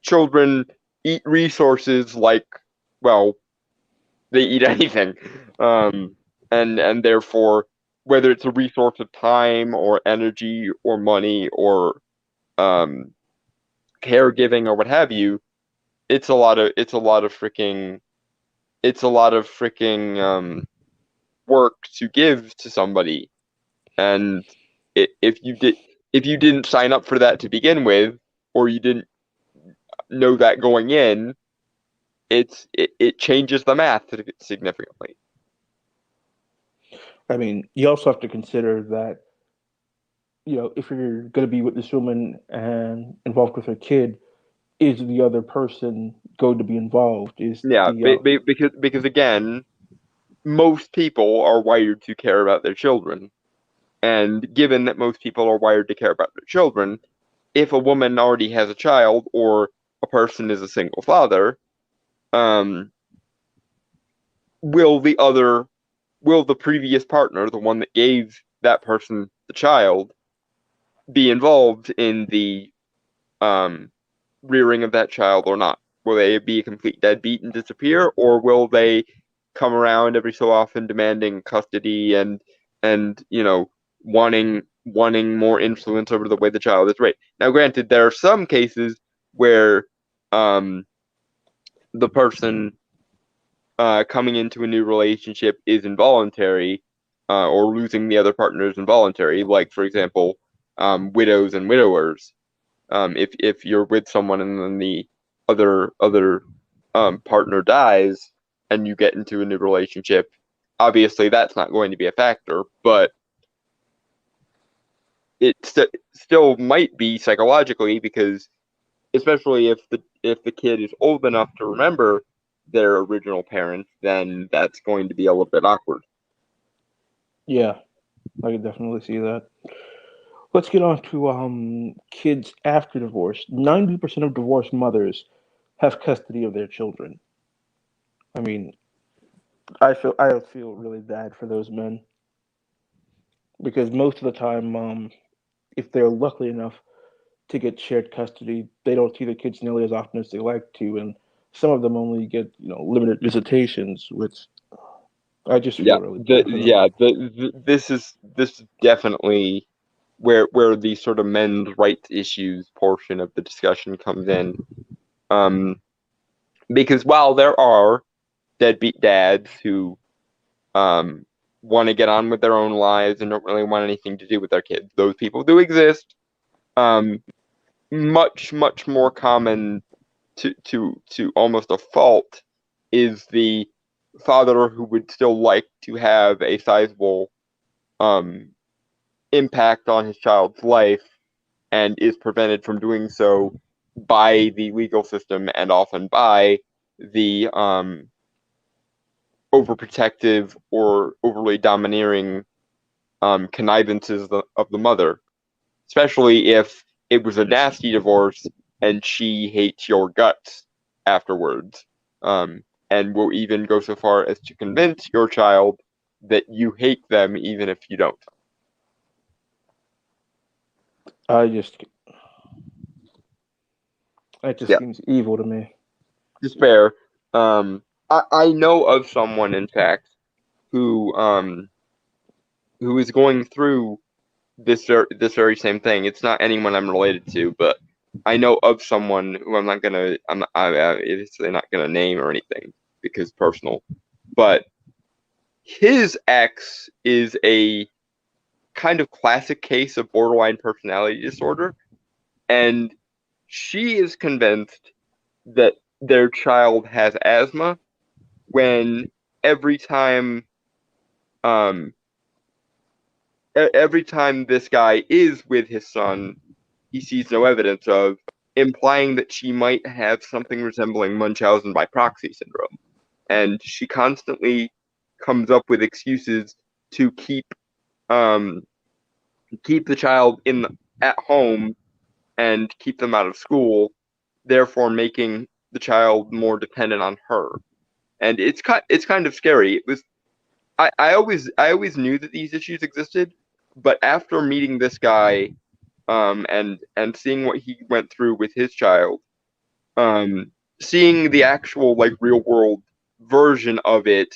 Children eat resources like, well, they eat anything, and therefore, whether it's a resource of time or energy or money or um, caregiving or what have you, it's a lot of freaking work to give to somebody. And if you didn't sign up for that to begin with, or you didn't know that going in, it changes the math significantly. I mean, you also have to consider that, if you're going to be with this woman and involved with her kid, is the other person going to be involved? Is Yeah, the because again, most people are wired to care about their children, and given that most people are wired to care about their children, if a woman already has a child or a person is a single father, um, will the other, will the previous partner, the one that gave that person the child, be involved in the um, rearing of that child or not? Will they be a complete deadbeat and disappear, or will they come around every so often demanding custody and wanting more influence over the way the child is raised? Now, granted, there are some cases where um, the person coming into a new relationship is involuntary, or losing the other partner is involuntary. Like, for example, widows and widowers. If you're with someone and then the other partner dies and you get into a new relationship, obviously that's not going to be a factor, but it still might be psychologically because especially if the kid is old enough to remember their original parents, then that's going to be a little bit awkward. yeah, I can definitely see that. Let's get on to kids after divorce. 90% of divorced mothers have custody of their children. I mean, I feel really bad for those men because most of the time, if they're lucky enough to get shared custody, they don't see the kids nearly as often as they like to, and some of them only get limited visitations, which I just Yeah, feel really bad for them. this is definitely where the sort of men's rights issues portion of the discussion comes in. Um, because while there are deadbeat dads who um want to get on with their own lives and don't really want anything to do with their kids, those people do exist. Um, much more common to almost a fault is the father who would still like to have a sizable um impact on his child's life and is prevented from doing so by the legal system and often by the overprotective or overly domineering connivances of the mother, especially if it was a nasty divorce and she hates your guts afterwards, um, and will even go so far as to convince your child that you hate them even if you don't. I just That just Yeah, seems evil to me. despair. I know of someone, in fact, who um, who is going through this very same thing. It's not anyone I'm related to, but I know of someone who I'm obviously not gonna name or anything because personal, but his ex is a kind of classic case of borderline personality disorder, and she is convinced that their child has asthma when every time um every time this guy is with his son, he sees no evidence of, implying that she might have something resembling Munchausen by proxy syndrome. And she constantly comes up with excuses to um keep the child in at home and keep them out of school, therefore making the child more dependent on her. And it's kind of scary. I always knew that these issues existed, but after meeting this guy and seeing what he went through with his child, um, seeing the actual like real world version of it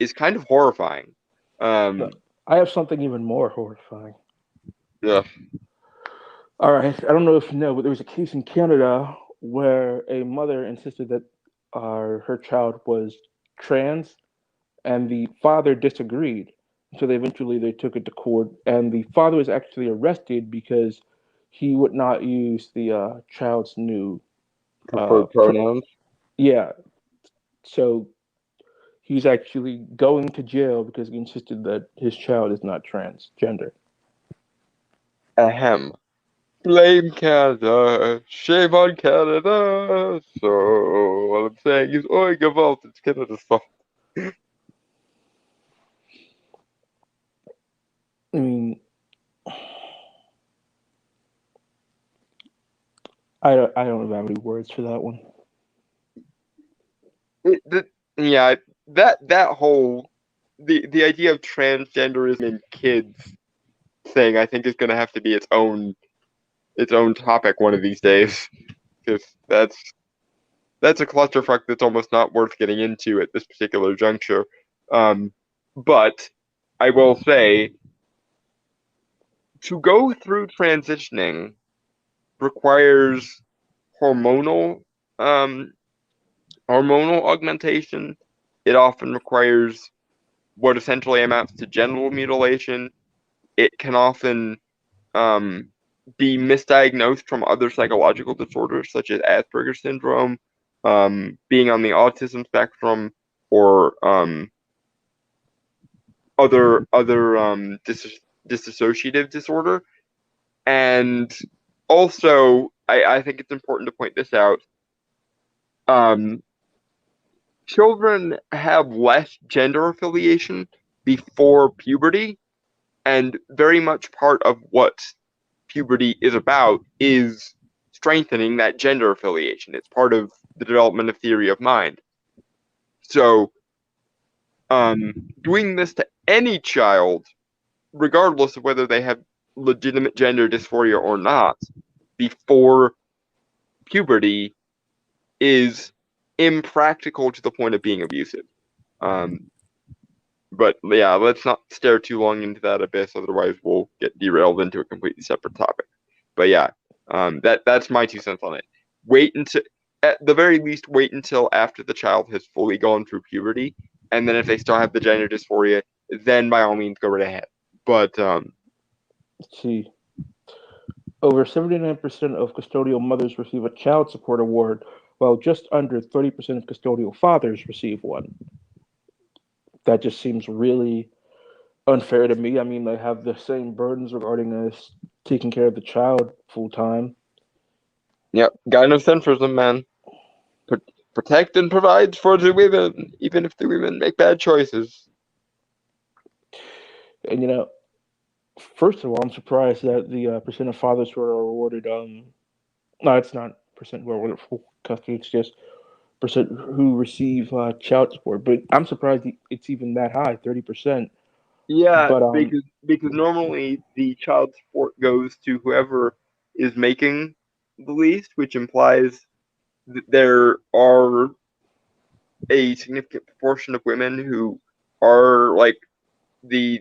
is kind of horrifying. No, Um, I have something even more horrifying. yeah, All right, I don't know if you know, but there was a case in Canada where a mother insisted that her child was trans, and the father disagreed. So they took it to court, and the father was actually arrested because he would not use the child's new preferred pronouns. yeah. So he's actually going to jail because he insisted that his child is not transgender. Ahem. Blame Canada. Shame on Canada. So what I'm saying is, oi, gewalt, it's Canada's fault. I mean, I don't have any words for that one. The, yeah, that whole the idea of transgenderism in kids thing, I think, is going to have to be its own topic one of these days, because that's a clusterfuck that's almost not worth getting into at this particular juncture. Um, but I will say, to go through transitioning requires hormonal um, hormonal augmentation. It often requires what essentially amounts to genital mutilation. It can often um, be misdiagnosed from other psychological disorders such as Asperger's syndrome, being on the autism spectrum, or other dissociative disorder. And also, I think it's important to point this out. Um, Children have less gender affiliation before puberty, and very much part of what puberty is about is strengthening that gender affiliation. It's part of the development of theory of mind. So, doing this to any child, regardless of whether they have legitimate gender dysphoria or not, before puberty is impractical to the point of being abusive. Um, but yeah, let's not stare too long into that abyss, otherwise we'll get derailed into a completely separate topic. But yeah, that's my 2 cents on it. Wait until, at the very least, wait until after the child has fully gone through puberty, and then if they still have the gender dysphoria, then by all means go right ahead. But Let's see. Over 79% of custodial mothers receive a child support award, while just under 30% of custodial fathers receive one. That just seems really unfair to me. I mean, they have the same burdens regarding us taking care of the child full time. yeah, gynocentrism, man. Pr- Protect and provide for the women, even if the women make bad choices. And first of all, I'm surprised that the percent of fathers who are awarded no, it's not percent who are awarded full custody. It's just percent who receive child support. But I'm surprised it's even that high, 30%. Yeah, But because normally the child support goes to whoever is making the least, which implies that there are a significant proportion of women who are like the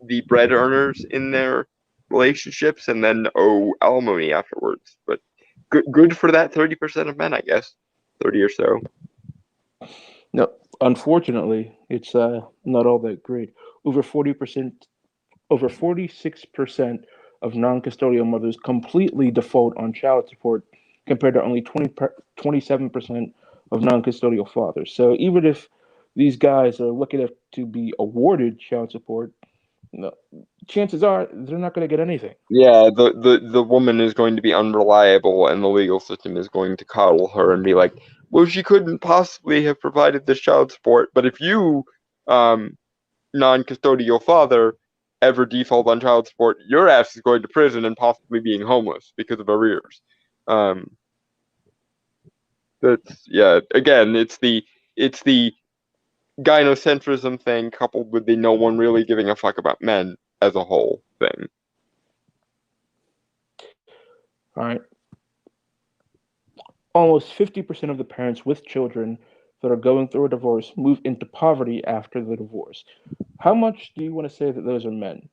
the bread earners in their relationships and then owe alimony afterwards. But good for that 30% of men, I guess. 30 or so. no, unfortunately, it's not all that great. Over 40%, over 46% of non-custodial mothers completely default on child support, compared to only 27% of non-custodial fathers. So even if these guys are lucky enough to be awarded child support, no, chances are they're not going to get anything. Yeah, the woman is going to be unreliable and the legal system is going to coddle her and be like, well, she couldn't possibly have provided this child support, but if you, um, non-custodial father, ever default on child support, your ass is going to prison and possibly being homeless because of arrears. Um, that's yeah. Again, it's the gynocentrism thing coupled with the no one really giving a fuck about men as a whole thing. All right. Almost 50% of the parents with children that are going through a divorce move into poverty after the divorce. How much do you want to say that those are men?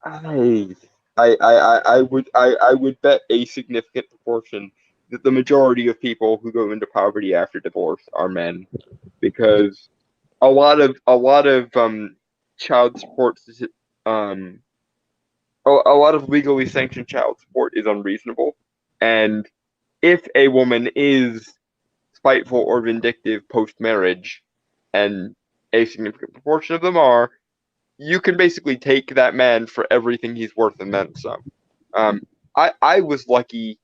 I I would bet a significant proportion that the majority of people who go into poverty after divorce are men because a lot of child support um a lot of legally sanctioned child support is unreasonable, and if a woman is spiteful or vindictive post marriage, and a significant proportion of them are, you can basically take that man for everything he's worth and then some. Um, I was lucky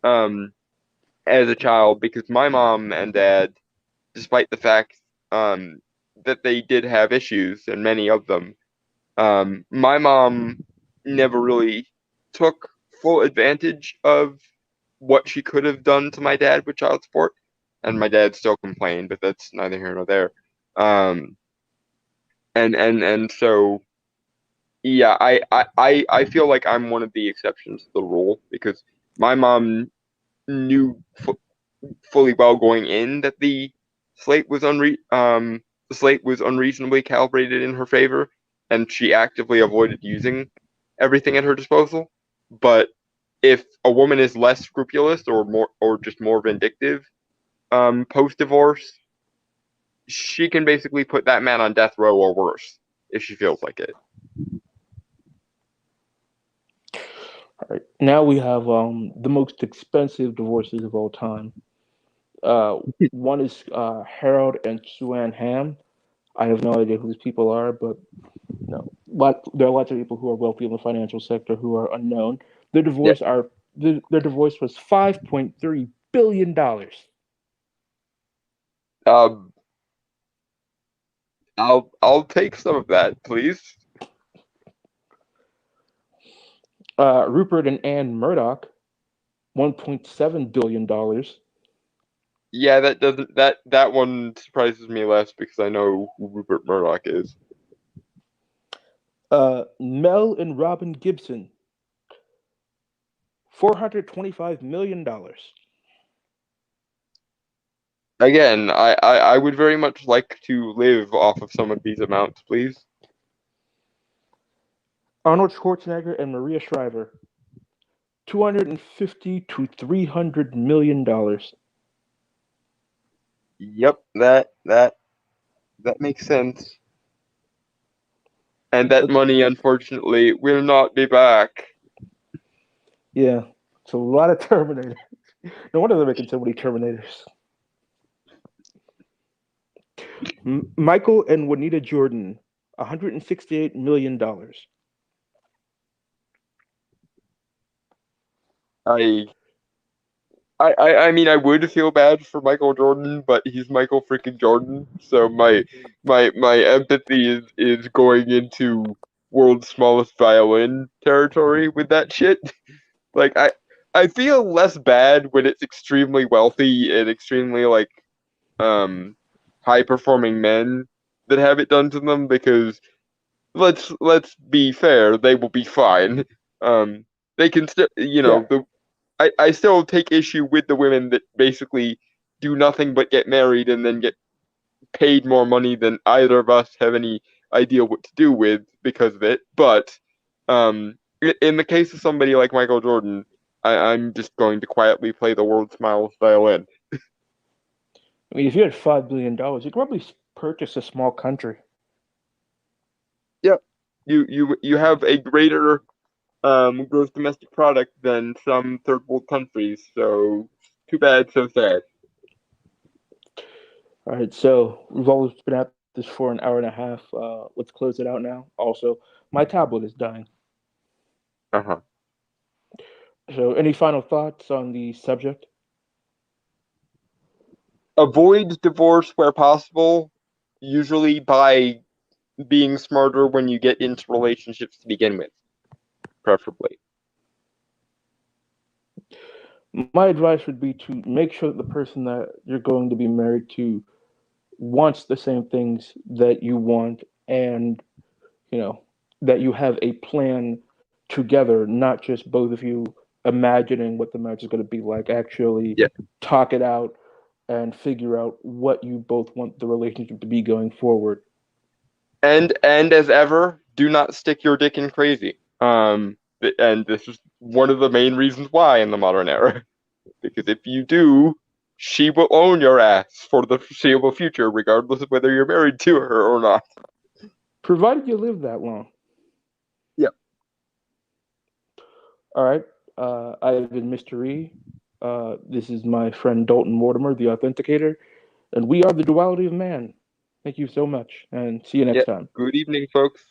um, as a child because my mom and dad, despite the fact um, that they did have issues and many of them, my mom never really took full advantage of what she could have done to my dad with child support, and my dad still complained, but that's neither here nor there. Um, and so yeah, I feel like I'm one of the exceptions to the rule because my mom knew fully well going in that slate was the slate was unreasonably calibrated in her favor, and she actively avoided using everything at her disposal. But if a woman is less scrupulous or just more vindictive post divorce, she can basically put that man on death row or worse if she feels like it. All right. Now we have the most expensive divorces of all time. Uh, One is Harold and Sue Ham. I have no idea who these people are, but no, but there are lots of people who are wealthy in the financial sector who are unknown. Their Yeah. divorce are their divorce was $5.3 billion. Um, I'll take some of that, please. Rupert and Ann Murdoch, $1.7 billion. Yeah, that one surprises me less because I know who Rupert Murdoch is. Mel and Robin Gibson, $425 million. Again, I would very much like to live off of some of these amounts, please. Arnold Schwarzenegger and Maria Shriver, 250 to $300 million. Yep, that makes sense. And that That's, money, unfortunately, will not be back. yeah, it's a lot of Terminator. No wonder they're making so many Terminators. Michael and Juanita Jordan, $168 million. I I mean, I would feel bad for Michael Jordan, but he's Michael freaking Jordan, so my empathy is going into world's smallest violin territory with that shit. Like I feel less bad when it's extremely wealthy and extremely like um high performing men that have it done to them because let's be fair, they will be fine. Um, they can still, Yeah, I still take issue with the women that basically do nothing but get married and then get paid more money than either of us have any idea what to do with because of it. But in the case of somebody like Michael Jordan, I'm just going to quietly play the world's smallest violin. I mean, if you had $5 billion, you could probably purchase a small country. Yep. You have a greater gross domestic product than some third world countries. So too bad, so sad. All right, so we've always been at this for an hour and a half. Let's close it out now. Also, my tablet is dying. Uh-huh. So, any final thoughts on the subject? Avoid divorce where possible, usually by being smarter when you get into relationships to begin with, preferably. My advice would be to make sure that the person that you're going to be married to wants the same things that you want, and you know that you have a plan together, not just both of you imagining what the marriage is going to be like. Actually Yeah. talk it out and figure out what you both want the relationship to be going forward. And as ever, do not stick your dick in crazy. And this is one of the main reasons why in the modern era. Because if you do, she will own your ass for the foreseeable future, regardless of whether you're married to her or not. Provided you live that long. Yeah. All right. I've been Mr. E. This is my friend Dalton Mortimer, the Authenticator, and we are the Duality of Man. Thank you so much, and see you Yeah. next time. Good evening, folks.